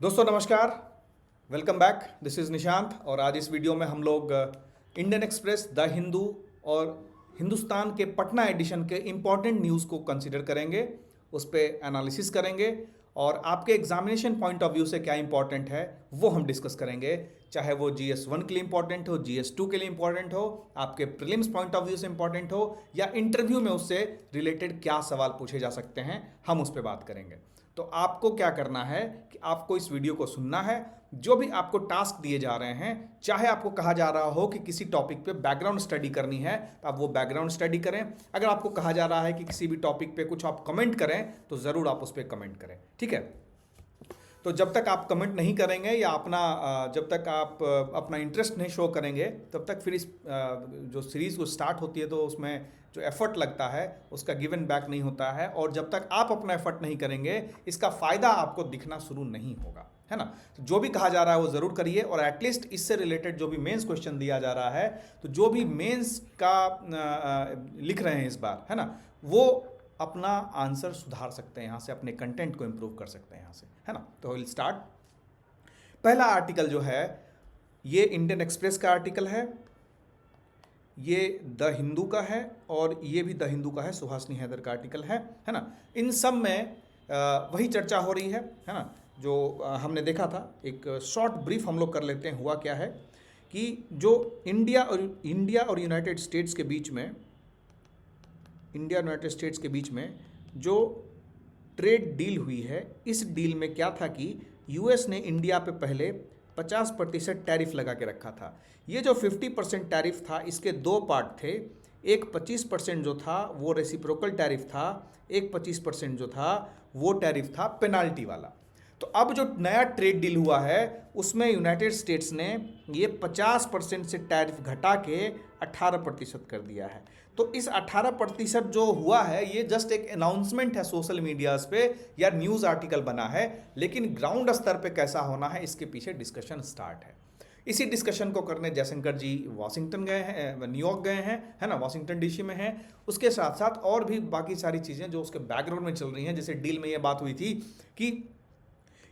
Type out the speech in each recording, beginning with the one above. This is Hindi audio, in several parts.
दोस्तों नमस्कार, welcome back. This is Nishant और आज इस वीडियो में हम लोग इंडियन एक्सप्रेस, द हिंदू और हिंदुस्तान के पटना एडिशन के इम्पॉर्टेंट न्यूज़ को कंसिडर करेंगे, उस पर एनालिसिस करेंगे और आपके एग्जामिनेशन पॉइंट ऑफ व्यू से क्या इंपॉर्टेंट है वो हम डिस्कस करेंगे। चाहे वो GS1 के लिए इंपॉर्टेंट हो, GS2 के लिए इंपॉर्टेंट हो, आपके प्रीलिम्स पॉइंट ऑफ व्यू से इंपॉर्टेंट हो या इंटरव्यू में उससे रिलेटेड क्या सवाल पूछे जा सकते हैं, हम उस पर बात करेंगे। तो आपको क्या करना है कि आपको इस वीडियो को सुनना है। जो भी आपको टास्क दिए जा रहे हैं, चाहे आपको कहा जा रहा हो कि किसी टॉपिक पे बैकग्राउंड स्टडी करनी है तो आप वो बैकग्राउंड स्टडी करें। अगर आपको कहा जा रहा है कि किसी भी टॉपिक पे कुछ आप कमेंट करें तो ज़रूर आप उस पर कमेंट करें, ठीक है। तो जब तक आप कमेंट नहीं करेंगे या जब तक आप अपना इंटरेस्ट नहीं शो करेंगे तब तक फिर इस जो सीरीज़ को स्टार्ट होती है तो उसमें जो एफर्ट लगता है उसका गिवन बैक नहीं होता है, और जब तक आप अपना एफर्ट नहीं करेंगे इसका फ़ायदा आपको दिखना शुरू नहीं होगा, है ना। तो जो भी कहा जा रहा है वो ज़रूर करिए, और एटलीस्ट इससे रिलेटेड जो भी मेंस क्वेश्चन दिया जा रहा है, तो जो भी मेंस का लिख रहे हैं इस बार, है ना, वो अपना आंसर सुधार सकते हैं यहाँ से, अपने कंटेंट को इम्प्रूव कर सकते हैं यहाँ से, है ना। तो विल स्टार्ट। पहला आर्टिकल जो है ये इंडियन एक्सप्रेस का आर्टिकल है, ये द हिंदू का है और ये भी द हिंदू का है, सुहासिनी हैदर का आर्टिकल है ना। इन सब में वही चर्चा हो रही है ना, जो हमने देखा था। एक शॉर्ट ब्रीफ हम लोग कर लेते हैं। हुआ क्या है कि जो इंडिया और यूनाइटेड स्टेट्स के बीच में जो ट्रेड डील हुई है, इस डील में क्या था कि यूएस ने इंडिया पे पहले 50% टैरिफ लगा के रखा था। ये जो 50% टैरिफ था, इसके दो पार्ट थे। एक 25% जो था वो रेसिप्रोकल टैरिफ था, एक 25% जो था वो टैरिफ था पेनाल्टी वाला। तो अब जो नया ट्रेड डील हुआ है उसमें यूनाइटेड स्टेट्स ने ये 50% से टैरिफ घटा के 18% कर दिया है। तो इस 18% जो हुआ है ये जस्ट एक अनाउंसमेंट है सोशल मीडियाज पे या न्यूज़ आर्टिकल बना है, लेकिन ग्राउंड स्तर पे कैसा होना है इसके पीछे डिस्कशन स्टार्ट है। इसी डिस्कशन को करने जयशंकर जी वाशिंगटन गए हैं, न्यूयॉर्क गए हैं, है ना, वाशिंगटन डीसी में हैं। उसके साथ साथ और भी बाकी सारी चीज़ें जो उसके बैकग्राउंड में चल रही हैं, जैसे डील में ये बात हुई थी कि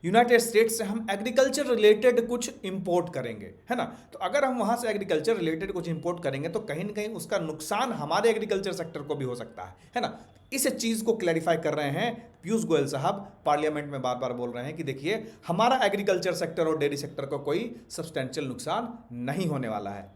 यूनाइटेड स्टेट्स से हम एग्रीकल्चर रिलेटेड कुछ इंपोर्ट करेंगे, है ना। तो अगर हम वहाँ से एग्रीकल्चर रिलेटेड कुछ इंपोर्ट करेंगे तो कहीं ना कहीं उसका नुकसान हमारे एग्रीकल्चर सेक्टर को भी हो सकता है ना। इस चीज़ को क्लैरिफाई कर रहे हैं पीयूष गोयल साहब, पार्लियामेंट में बार बार बोल रहे हैं कि देखिए हमारा एग्रीकल्चर सेक्टर और डेयरी सेक्टर को कोई सब्सटेंशियल नुकसान नहीं होने वाला है।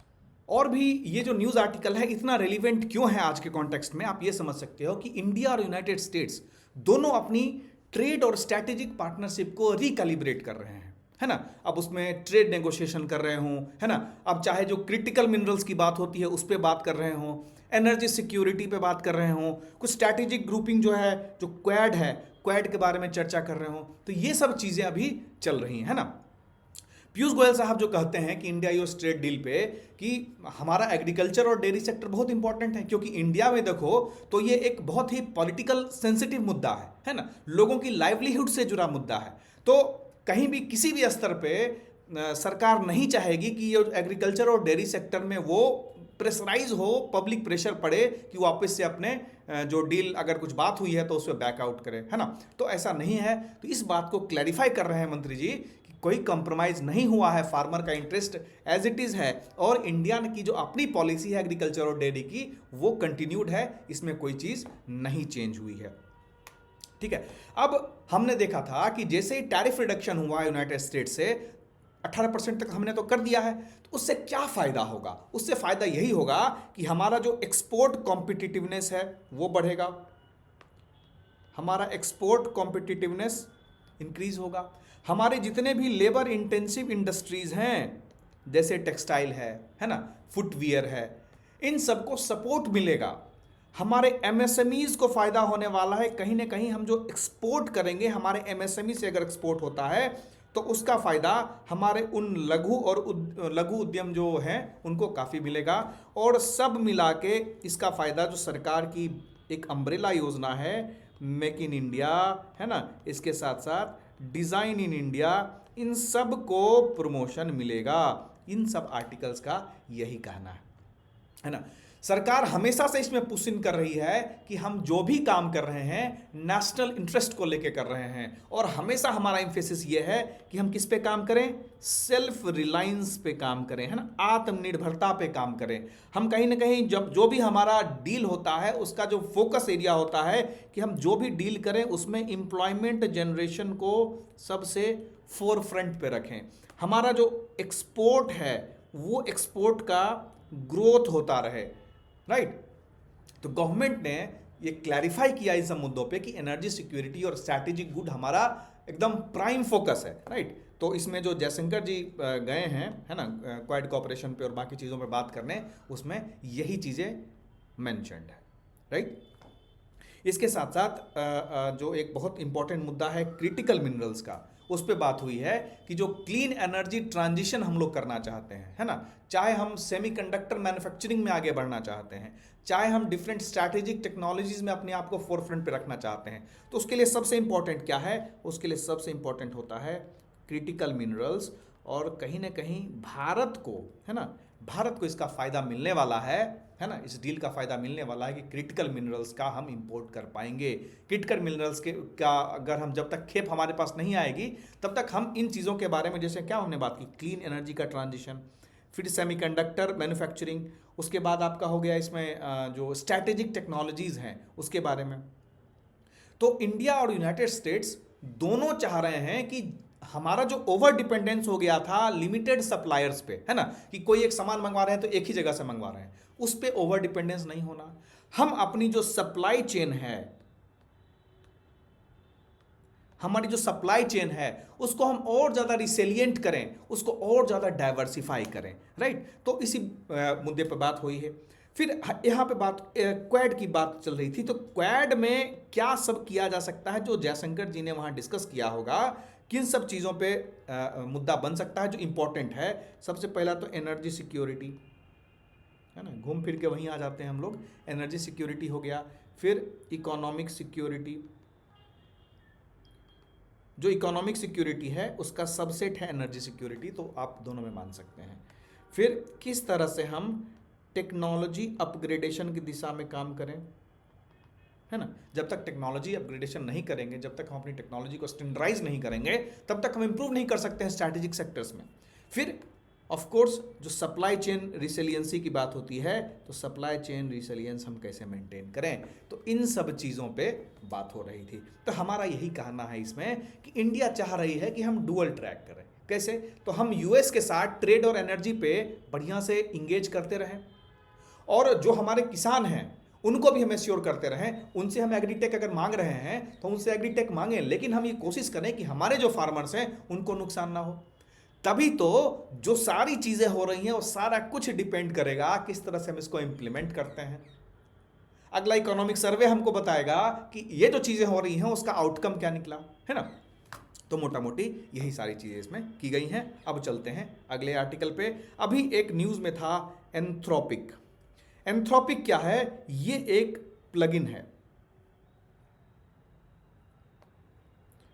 और भी ये जो न्यूज़ आर्टिकल है इतना रेलिवेंट क्यों है आज के कॉन्टेक्स्ट में, आप ये समझ सकते हो कि इंडिया और यूनाइटेड स्टेट्स दोनों अपनी ट्रेड और स्ट्रैटेजिक पार्टनरशिप को रिकैलिब्रेट कर रहे हैं, है ना। अब उसमें ट्रेड नेगोशिएशन कर रहे हों, है ना। अब चाहे जो क्रिटिकल मिनरल्स की बात होती है उस पर बात कर रहे हों, एनर्जी सिक्योरिटी पे बात कर रहे हों, कुछ स्ट्रैटेजिक ग्रुपिंग जो है, जो क्वाड है, क्वाड के बारे में चर्चा कर रहे हों, तो ये सब चीज़ें अभी चल रही हैं, है ना। पीयूष गोयल साहब जो कहते हैं कि इंडिया यूएस ट्रेड डील पे कि हमारा एग्रीकल्चर और डेयरी सेक्टर बहुत इंपॉर्टेंट है, क्योंकि इंडिया में देखो तो ये एक बहुत ही पॉलिटिकल सेंसिटिव मुद्दा है ना, लोगों की लाइवलीहुड से जुड़ा मुद्दा है। तो कहीं भी किसी भी स्तर पे सरकार नहीं चाहेगी कि ये एग्रीकल्चर और डेयरी सेक्टर में वो प्रेशराइज हो, पब्लिक प्रेशर पड़े कि वापस से अपने जो डील अगर कुछ बात हुई है तो उस पर बैकआउट करे, है ना। तो ऐसा नहीं है। तो इस बात को क्लैरिफाई कर रहे हैं मंत्री जी, कोई कंप्रोमाइज नहीं हुआ है, फार्मर का इंटरेस्ट एज इट इज़ है, और इंडिया की जो अपनी पॉलिसी है एग्रीकल्चर और डेयरी की वो कंटिन्यूड है, इसमें कोई चीज़ नहीं चेंज हुई है, ठीक है। अब हमने देखा था कि जैसे ही टैरिफ रिडक्शन हुआ यूनाइटेड स्टेट्स से 18% तक हमने तो कर दिया है, तो उससे क्या फ़ायदा होगा? उससे फ़ायदा यही होगा कि हमारा जो एक्सपोर्ट कॉम्पिटिटिवनेस है वो बढ़ेगा, हमारा एक्सपोर्ट कॉम्पिटिटिवनेस इंक्रीज होगा, हमारे जितने भी लेबर इंटेंसिव इंडस्ट्रीज हैं जैसे टेक्सटाइल है ना, फुटवियर है, इन सबको सपोर्ट मिलेगा, हमारे एमएसएमईज को फ़ायदा होने वाला है। कहीं ना कहीं हम जो एक्सपोर्ट करेंगे, हमारे एमएसएमई से अगर एक्सपोर्ट होता है तो उसका फ़ायदा हमारे उन लघु उद्यम जो हैं उनको काफ़ी मिलेगा, और सब मिला के इसका फ़ायदा जो सरकार की एक अम्ब्रेला योजना है मेक इन इंडिया, है ना, इसके साथ साथ डिज़ाइन इन इंडिया, इन सब को प्रमोशन मिलेगा। इन सब आर्टिकल्स का यही कहना है ना। सरकार हमेशा से इसमें पुश इन कर रही है कि हम जो भी काम कर रहे हैं नेशनल इंटरेस्ट को लेके कर रहे हैं, और हमेशा हमारा एम्फेसिस ये है कि हम किस पे काम करें, सेल्फ रिलायंस पे काम करें, है ना, आत्मनिर्भरता पे काम करें। हम कहीं ना कहीं जब जो भी हमारा डील होता है उसका जो फोकस एरिया होता है कि हम जो भी डील करें उसमें एम्प्लॉयमेंट जनरेशन को सबसे फोर फ्रंट पे रखें। हमारा जो एक्सपोर्ट है वो एक्सपोर्ट का ग्रोथ होता रहे, राइट। तो गवर्नमेंट ने ये क्लैरिफाई किया इन सब मुद्दों पे कि एनर्जी सिक्योरिटी और स्ट्रैटेजिक गुड हमारा एकदम प्राइम फोकस है, राइट। तो इसमें जो जयशंकर जी गए हैं, है ना, क्वाड कॉपरेशन पे और बाकी चीज़ों पे बात करने, उसमें यही चीज़ें मेंशन्ड है, राइट। इसके साथ साथ जो एक बहुत इंपॉर्टेंट मुद्दा है क्रिटिकल मिनरल्स का, उस पर बात हुई है कि जो क्लीन एनर्जी ट्रांजिशन हम लोग करना चाहते हैं, है ना, चाहे हम सेमीकंडक्टर मैन्युफैक्चरिंग में आगे बढ़ना चाहते हैं, चाहे हम डिफरेंट स्ट्रैटेजिक टेक्नोलॉजीज में अपने आप को फोरफ्रंट पे रखना चाहते हैं, तो उसके लिए सबसे इंपॉर्टेंट क्या है, उसके लिए सबसे इंपॉर्टेंट होता है क्रिटिकल मिनरल्स। और कहीं ना कहीं भारत को, है ना, भारत को इसका फ़ायदा मिलने वाला है ना, इस डील का फ़ायदा मिलने वाला है कि क्रिटिकल मिनरल्स का हम इंपोर्ट कर पाएंगे। क्रिटिकल मिनरल्स के का अगर हम जब तक खेप हमारे पास नहीं आएगी तब तक हम इन चीज़ों के बारे में, जैसे क्या हमने बात की, क्लीन एनर्जी का ट्रांजिशन, फिर सेमीकंडक्टर मैन्युफैक्चरिंग, उसके बाद आपका हो गया इसमें जो स्ट्रैटेजिक टेक्नोलॉजीज़ हैं उसके बारे में। तो इंडिया और यूनाइटेड स्टेट्स दोनों चाह रहे हैं कि हमारा जो ओवर डिपेंडेंस हो गया था लिमिटेड सप्लायर्स पे, है ना, कि कोई एक सामान मंगवा रहे हैं तो एक ही जगह से मंगवा रहे हैं, उस पे ओवर डिपेंडेंस नहीं होना। हम अपनी जो सप्लाई चेन है, हमारी जो सप्लाई चेन है उसको हम और ज़्यादा रिसेलिएंट करें, उसको और ज़्यादा डाइवर्सिफाई करें, राइट। तो इसी मुद्दे पर बात हुई है। फिर यहाँ पे बात क्वाड की बात चल रही थी, तो क्वाड में क्या सब किया जा सकता है जो जयशंकर जी ने वहाँ डिस्कस किया होगा, किन सब चीज़ों पे मुद्दा बन सकता है जो इम्पोर्टेंट है। सबसे पहला तो एनर्जी सिक्योरिटी, है ना, घूम फिर के वहीं आ जाते हैं हम लोग, एनर्जी सिक्योरिटी हो गया। फिर इकोनॉमिक सिक्योरिटी, जो इकोनॉमिक सिक्योरिटी है उसका सबसेट है एनर्जी सिक्योरिटी, तो आप दोनों में मान सकते हैं। फिर किस तरह से हम टेक्नोलॉजी अपग्रेडेशन की दिशा में काम करें, है ना, जब तक टेक्नोलॉजी अपग्रेडेशन नहीं करेंगे, जब तक हम अपनी टेक्नोलॉजी को स्टैंडर्डाइज नहीं करेंगे, तब तक हम इंप्रूव नहीं कर सकते हैं स्ट्रैटेजिक सेक्टर्स में। फिर ऑफ कोर्स जो सप्लाई चेन रिसिलियंसी की बात होती है, तो सप्लाई चेन रिसिलियंस हम कैसे मेंटेन करें, तो इन सब चीज़ों पे बात हो रही थी। तो हमारा यही कहना है इसमें कि इंडिया चाह रही है कि हम डुअल ट्रैक करें। कैसे, तो हम यूएस के साथ ट्रेड और एनर्जी पे बढ़िया से इंगेज करते रहें, और जो हमारे किसान हैं उनको भी हमें श्योर करते रहें। उनसे हम एग्रीटेक अगर मांग रहे हैं तो उनसे एग्रीटेक मांगें, लेकिन हम ये कोशिश करें कि हमारे जो फार्मर्स हैं उनको नुकसान ना हो। तभी तो जो सारी चीज़ें हो रही हैं वो सारा कुछ डिपेंड करेगा किस तरह से हम इसको इम्प्लीमेंट करते हैं। अगला इकोनॉमिक सर्वे हमको बताएगा कि ये जो चीज़ें हो रही हैं उसका आउटकम क्या निकला, है ना। तो मोटा मोटी यही सारी चीज़ें इसमें की गई हैं। अब चलते हैं अगले आर्टिकल पे। अभी एक न्यूज़ में था एंथ्रोपिक। एंथ्रोपिक क्या है, ये एक प्लगइन है।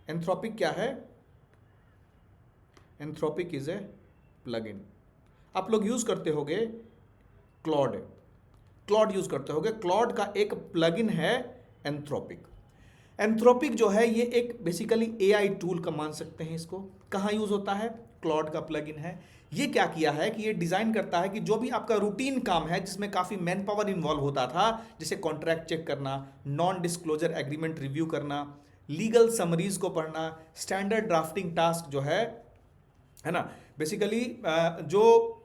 एंथ्रोपिक क्या है, एंथ्रोपिक इज ए प्लगइन। आप लोग यूज करते होगे क्लॉड, क्लॉड यूज करते होगे, क्लॉड का एक प्लगइन है एंथ्रोपिक। एंथ्रोपिक जो है ये एक बेसिकली एआई टूल का मान सकते हैं इसको। कहाँ यूज होता है, क्लॉड का प्लगइन है। ये क्या किया है कि ये डिज़ाइन करता है कि जो भी आपका रूटीन काम है जिसमें काफ़ी मैन पावर इन्वॉल्व होता था, जैसे कॉन्ट्रैक्ट चेक करना, नॉन डिस्क्लोजर एग्रीमेंट रिव्यू करना, लीगल समरीज को पढ़ना, स्टैंडर्ड ड्राफ्टिंग टास्क जो है ना, बेसिकली जो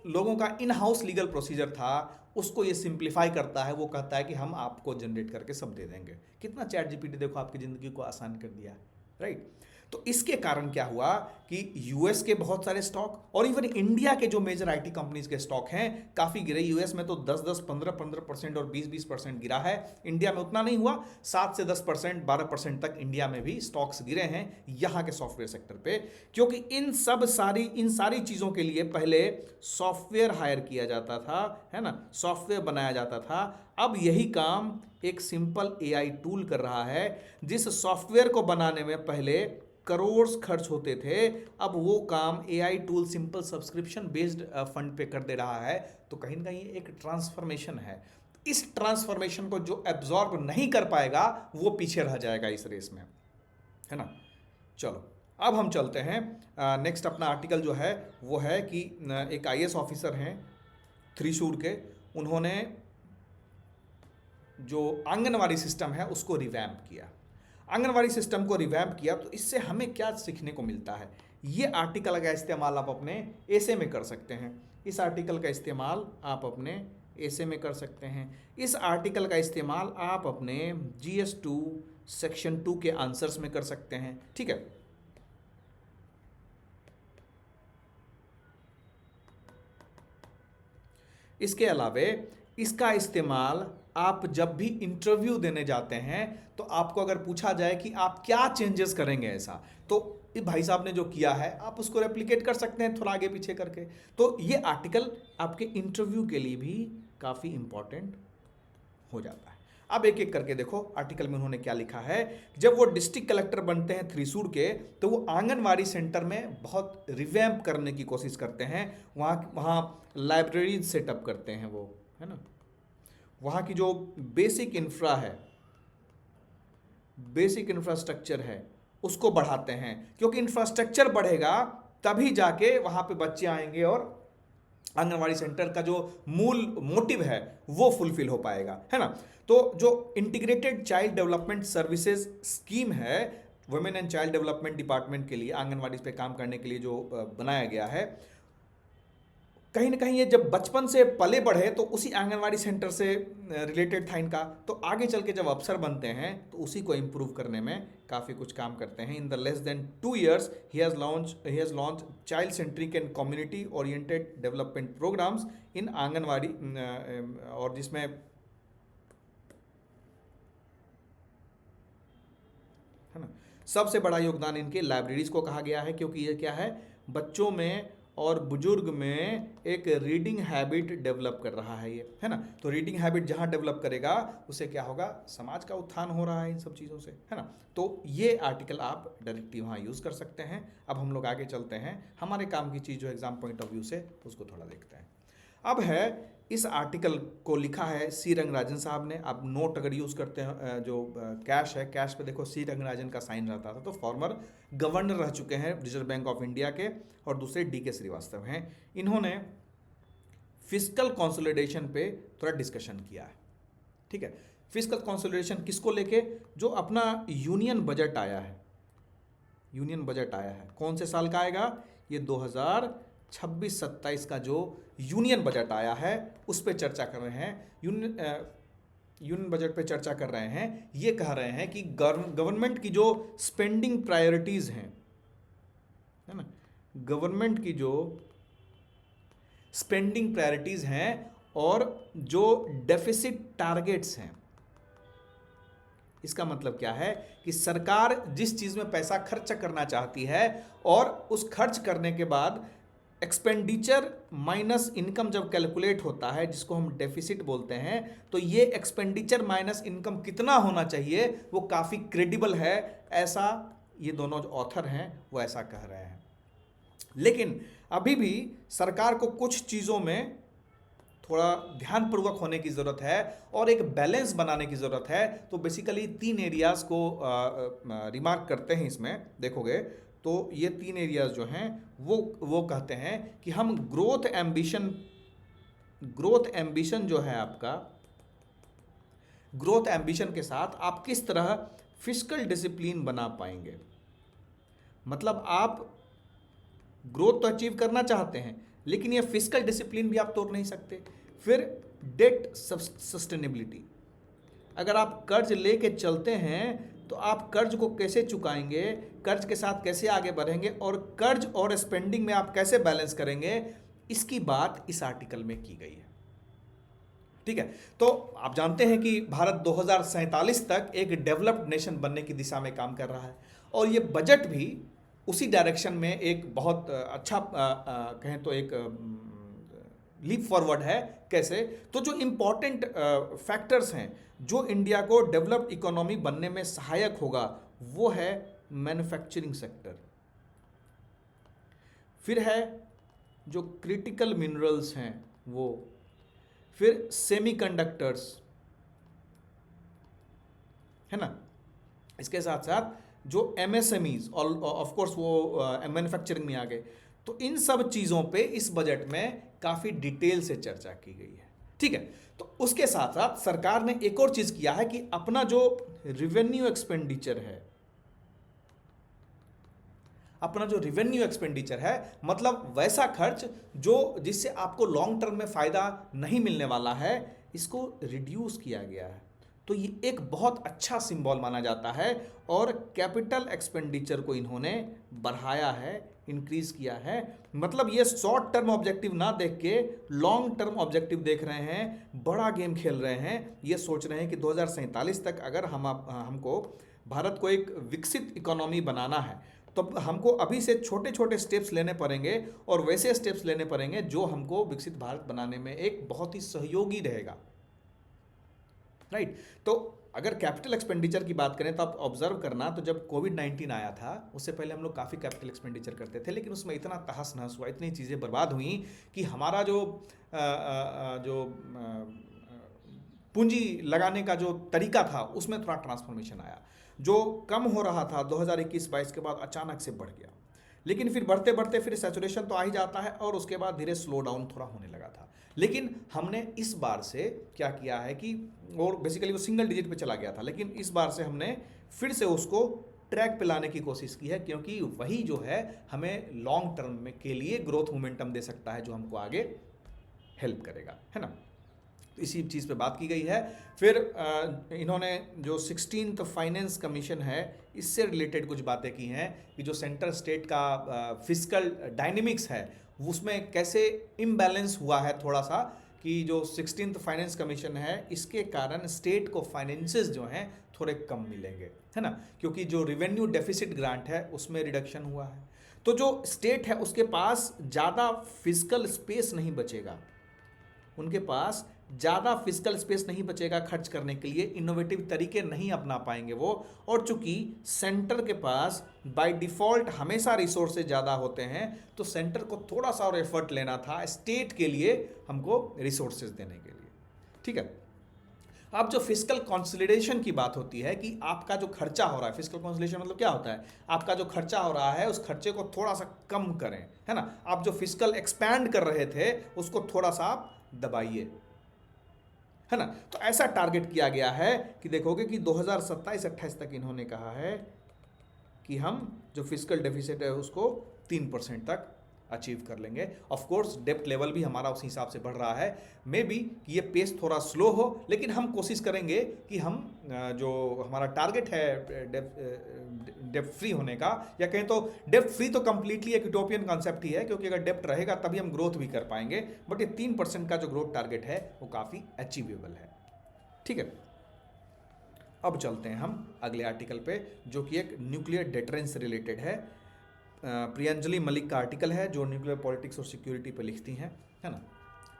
लोगों का इन हाउस लीगल प्रोसीजर था उसको ये सिंप्लीफाई करता है। वो कहता है कि हम आपको जनरेट करके सब दे देंगे। कितना चैट जीपीटी देखो आपकी ज़िंदगी को आसान कर दिया, राइट। तो इसके कारण क्या हुआ कि यूएस के बहुत सारे स्टॉक और इवन इंडिया के जो मेजर आईटी कंपनीज के स्टॉक हैं काफ़ी गिरे। यूएस में तो 10-10, 15-15% और 20-20% गिरा है। इंडिया में उतना नहीं हुआ, 7 से 10%, 12% तक इंडिया में भी स्टॉक्स गिरे हैं यहाँ के सॉफ्टवेयर सेक्टर पे, क्योंकि इन सारी चीज़ों के लिए पहले सॉफ्टवेयर हायर किया जाता था, है ना, सॉफ्टवेयर बनाया जाता था। अब यही काम एक सिंपल एआई टूल कर रहा है। जिस सॉफ्टवेयर को बनाने में पहले करोड़ खर्च होते थे, अब वो काम AI tool simple subscription based fund पे कर दे रहा है। तो कहीं ना कहीं एक ट्रांसफॉर्मेशन है। इस ट्रांसफॉर्मेशन को जो एब्जॉर्ब नहीं कर पाएगा वो पीछे रह जाएगा इस रेस में, है ना। चलो अब हम चलते हैं नेक्स्ट। अपना आर्टिकल जो है वो है कि एक आईएएस ऑफिसर हैं थ्रिशूर के, उन्होंने जो आंगनवाड़ी सिस्टम है उसको रिवैम्प किया। आंगनवाड़ी सिस्टम को रिवैम्प किया तो इससे हमें क्या सीखने को मिलता है, ये आर्टिकल का इस्तेमाल आप अपने एसे में कर सकते हैं। इस आर्टिकल का इस्तेमाल आप अपने एसे में कर सकते हैं। इस आर्टिकल का इस्तेमाल आप अपने GS2 सेक्शन 2 के आंसर्स में कर सकते हैं, ठीक है। इसके अलावे इसका इस्तेमाल आप जब भी इंटरव्यू देने जाते हैं तो आपको अगर पूछा जाए कि आप क्या चेंजेस करेंगे ऐसा, तो इस भाई साहब ने जो किया है आप उसको रेप्लिकेट कर सकते हैं थोड़ा आगे पीछे करके। तो ये आर्टिकल आपके इंटरव्यू के लिए भी काफ़ी इंपॉर्टेंट हो जाता है। अब एक एक करके देखो आर्टिकल में उन्होंने क्या लिखा है। जब वो डिस्ट्रिक्ट कलेक्टर बनते हैं थ्रिसूर के, तो वो आंगनवाड़ी सेंटर में बहुत रिवैम्प करने की कोशिश करते हैं। वहाँ वहाँ लाइब्रेरीज सेटअप करते हैं वो, है ना। वहाँ की जो बेसिक इंफ्रा है, बेसिक इंफ्रास्ट्रक्चर है, उसको बढ़ाते हैं, क्योंकि इंफ्रास्ट्रक्चर बढ़ेगा तभी जाके वहाँ पे बच्चे आएंगे और आंगनवाड़ी सेंटर का जो मूल मोटिव है वो फुलफिल हो पाएगा, है ना। तो जो integrated child development services scheme है women and child development department के लिए, आंगनवाड़ी पे काम करने के लिए जो बनाया गया है, कहीं ना कहीं ये जब बचपन से पले बढ़े तो उसी आंगनवाड़ी सेंटर से रिलेटेड था इनका, तो आगे चल के जब अफसर बनते हैं तो उसी को इम्प्रूव करने में काफ़ी कुछ काम करते हैं। In the less than 2 years he has launch child centric and community oriented development programs in anganwadi, और जिसमें है ना सबसे बड़ा योगदान इनके लाइब्रेरीज को कहा गया है, क्योंकि ये क्या है, बच्चों में और बुजुर्ग में एक रीडिंग हैबिट डेवलप कर रहा है ये, है ना। तो रीडिंग हैबिट जहाँ डेवलप करेगा उससे क्या होगा, समाज का उत्थान हो रहा है इन सब चीज़ों से, है ना। तो ये आर्टिकल आप डायरेक्टली वहाँ यूज़ कर सकते हैं। अब हम लोग आगे चलते हैं, हमारे काम की चीज़ जो एग्जाम पॉइंट ऑफ व्यू से उसको थोड़ा देखते हैं। अब है इस आर्टिकल को लिखा है सी रंगराजन साहब ने। आप नोट अगर यूज़ करते हैं, जो कैश है, कैश पे देखो सी रंगराजन का साइन रहता था, तो फॉर्मर गवर्नर रह चुके हैं रिजर्व बैंक ऑफ इंडिया के, और दूसरे DK श्रीवास्तव हैं। इन्होंने फिस्कल कंसोलिडेशन पे थोड़ा डिस्कशन किया है, ठीक है। फिस्कल कंसोलिडेशन किसको लेके, जो अपना यूनियन बजट आया है, यूनियन बजट आया है, कौन से साल का आएगा, ये 2026-27 का जो यूनियन बजट आया है उस पर चर्चा कर रहे हैं। यूनियन बजट पे चर्चा कर रहे हैं। ये कह रहे हैं कि गवर्नमेंट की जो स्पेंडिंग प्रायोरिटीज़ हैं, है ना, गवर्नमेंट की जो स्पेंडिंग प्रायोरिटीज़ हैं और जो डेफिसिट टारगेट्स हैं, इसका मतलब क्या है कि सरकार जिस चीज़ में पैसा खर्च करना चाहती है और उस खर्च करने के बाद एक्सपेंडिचर माइनस इनकम जब कैलकुलेट होता है, जिसको हम डेफिसिट बोलते हैं, तो ये एक्सपेंडिचर माइनस इनकम कितना होना चाहिए वो काफ़ी क्रेडिबल है, ऐसा ये दोनों जो ऑथर हैं वो ऐसा कह रहे हैं। लेकिन अभी भी सरकार को कुछ चीज़ों में थोड़ा ध्यानपूर्वक होने की ज़रूरत है और एक बैलेंस बनाने की ज़रूरत है। तो बेसिकली 3 एरियाज़ को रिमार्क करते हैं इसमें, देखोगे तो ये 3 एरियाज़ जो हैं वो कहते हैं कि हम ग्रोथ एम्बिशन जो है आपका, ग्रोथ एम्बिशन के साथ आप किस तरह फिस्कल डिसिप्लिन बना पाएंगे। मतलब आप ग्रोथ तो अचीव करना चाहते हैं, लेकिन ये फिस्कल डिसिप्लिन भी आप तोड़ नहीं सकते। फिर डेट सस्टेनेबिलिटी, अगर आप कर्ज लेके चलते हैं तो आप कर्ज को कैसे चुकाएंगे, कर्ज के साथ कैसे आगे बढ़ेंगे और कर्ज और स्पेंडिंग में आप कैसे बैलेंस करेंगे, इसकी बात इस आर्टिकल में की गई है, ठीक है। तो आप जानते हैं कि भारत 2047 तक एक डेवलप्ड नेशन बनने की दिशा में काम कर रहा है और ये बजट भी उसी डायरेक्शन में एक बहुत अच्छा कहें तो एक लीप फॉरवर्ड है। कैसे, तो जो इम्पॉर्टेंट फैक्टर्स हैं जो इंडिया को डेवलप्ड इकोनॉमी बनने में सहायक होगा वो है मैन्युफैक्चरिंग सेक्टर, फिर है जो क्रिटिकल मिनरल्स हैं वो, फिर सेमीकंडक्टर्स, है ना, इसके साथ साथ जो एमएसएमईज और ऑफ कोर्स वो मैन्युफैक्चरिंग में आ गए। तो इन सब चीज़ों पे इस बजट में काफ़ी डिटेल से चर्चा की गई है। ठीक है, तो उसके साथ साथ सरकार ने एक और चीज़ किया है कि अपना जो रिवेन्यू एक्सपेंडिचर है, अपना जो रिवेन्यू एक्सपेंडिचर है, मतलब वैसा खर्च जो जिससे आपको लॉन्ग टर्म में फ़ायदा नहीं मिलने वाला है, इसको रिड्यूस किया गया है। तो ये एक बहुत अच्छा सिंबल माना जाता है और कैपिटल एक्सपेंडिचर को इन्होंने बढ़ाया है, इंक्रीज किया है। मतलब ये शॉर्ट टर्म ऑब्जेक्टिव ना देख के लॉन्ग टर्म ऑब्जेक्टिव देख रहे हैं, बड़ा गेम खेल रहे हैं। ये सोच रहे हैं कि 2047 तक अगर हमको भारत को एक विकसित इकोनॉमी बनाना है तो हमको अभी से छोटे छोटे स्टेप्स लेने पड़ेंगे और वैसे स्टेप्स लेने पड़ेंगे जो हमको विकसित भारत बनाने में एक बहुत ही सहयोगी रहेगा। राइट, तो अगर कैपिटल एक्सपेंडिचर की बात करें तो आप ऑब्जर्व करना, तो जब कोविड-19 आया था उससे पहले हम लोग काफ़ी कैपिटल एक्सपेंडिचर करते थे, लेकिन उसमें इतना तहस नहस हुआ, इतनी चीज़ें बर्बाद हुई कि हमारा जो पूंजी लगाने का जो तरीका था उसमें थोड़ा ट्रांसफॉर्मेशन आया। जो कम हो रहा था 2021-22 के बाद अचानक से बढ़ गया, लेकिन फिर बढ़ते बढ़ते फिर सैचुरेशन तो आ ही जाता है और उसके बाद धीरे स्लो डाउन थोड़ा होने लगा था। लेकिन हमने इस बार से क्या किया है कि, और बेसिकली वो सिंगल डिजिट पे चला गया था, लेकिन इस बार से हमने फिर से उसको ट्रैक पे लाने की कोशिश की है, क्योंकि वही जो है हमें लॉन्ग टर्म में के लिए ग्रोथ मोमेंटम दे सकता है जो हमको आगे हेल्प करेगा, है ना। तो इसी चीज़ पे बात की गई है। फिर इन्होंने जो 16th फाइनेंस कमीशन है इससे रिलेटेड कुछ बातें की हैं कि जो सेंटर स्टेट का फिस्कल डायनेमिक्स है उसमें कैसे इम्बैलेंस हुआ है थोड़ा सा, कि जो 16th फाइनेंस कमीशन है इसके कारण स्टेट को फाइनेंसेस जो हैं थोड़े कम मिलेंगे, है ना, क्योंकि जो रिवेन्यू डेफिसिट ग्रांट है उसमें रिडक्शन हुआ है। तो जो स्टेट है उसके पास ज़्यादा फिजिकल स्पेस नहीं बचेगा, उनके पास ज़्यादा फिजिकल स्पेस नहीं बचेगा खर्च करने के लिए, इनोवेटिव तरीके नहीं अपना पाएंगे वो। और चूंकि सेंटर के पास बाय डिफ़ॉल्ट हमेशा रिसोर्सेज ज़्यादा होते हैं, तो सेंटर को थोड़ा सा और एफर्ट लेना था स्टेट के लिए हमको रिसोर्सेज देने के लिए। ठीक है, अब जो फिजिकल कंसोलिडेशन की बात होती है कि आपका जो खर्चा हो रहा है, फिजिकल कंसोलिडेशन मतलब क्या होता है, आपका जो खर्चा हो रहा है उस खर्चे को थोड़ा सा कम करें, है ना। आप जो फिजिकल एक्सपैंड कर रहे थे उसको थोड़ा सा आप दबाइए, है ना। तो ऐसा टारगेट किया गया है कि देखोगे कि 2027-28 तक इन्होंने कहा है कि हम जो फिजिकल डेफिसिट है उसको 3% तक अचीव कर लेंगे। ऑफ कोर्स डेप्ट लेवल भी हमारा उस हिसाब से बढ़ रहा है, मे बी कि ये पेस थोड़ा स्लो हो, लेकिन हम कोशिश करेंगे कि हम जो हमारा टारगेट है डेप्ट फ्री होने का, या कहें तो डेप्ट फ्री तो कंप्लीटली एक यूटोपियन कॉन्सेप्ट ही है, क्योंकि अगर डेप्ट रहेगा तभी हम ग्रोथ भी कर पाएंगे, बट ये 3% का जो ग्रोथ टारगेट है वो काफ़ी अचीवेबल है। ठीक है, अब चलते हैं हम अगले आर्टिकल पे जो कि एक न्यूक्लियर डिटरेंस से रिलेटेड है। प्रियंजलि मलिक का आर्टिकल है जो न्यूक्लियर पॉलिटिक्स और सिक्योरिटी पे लिखती हैं, है ना।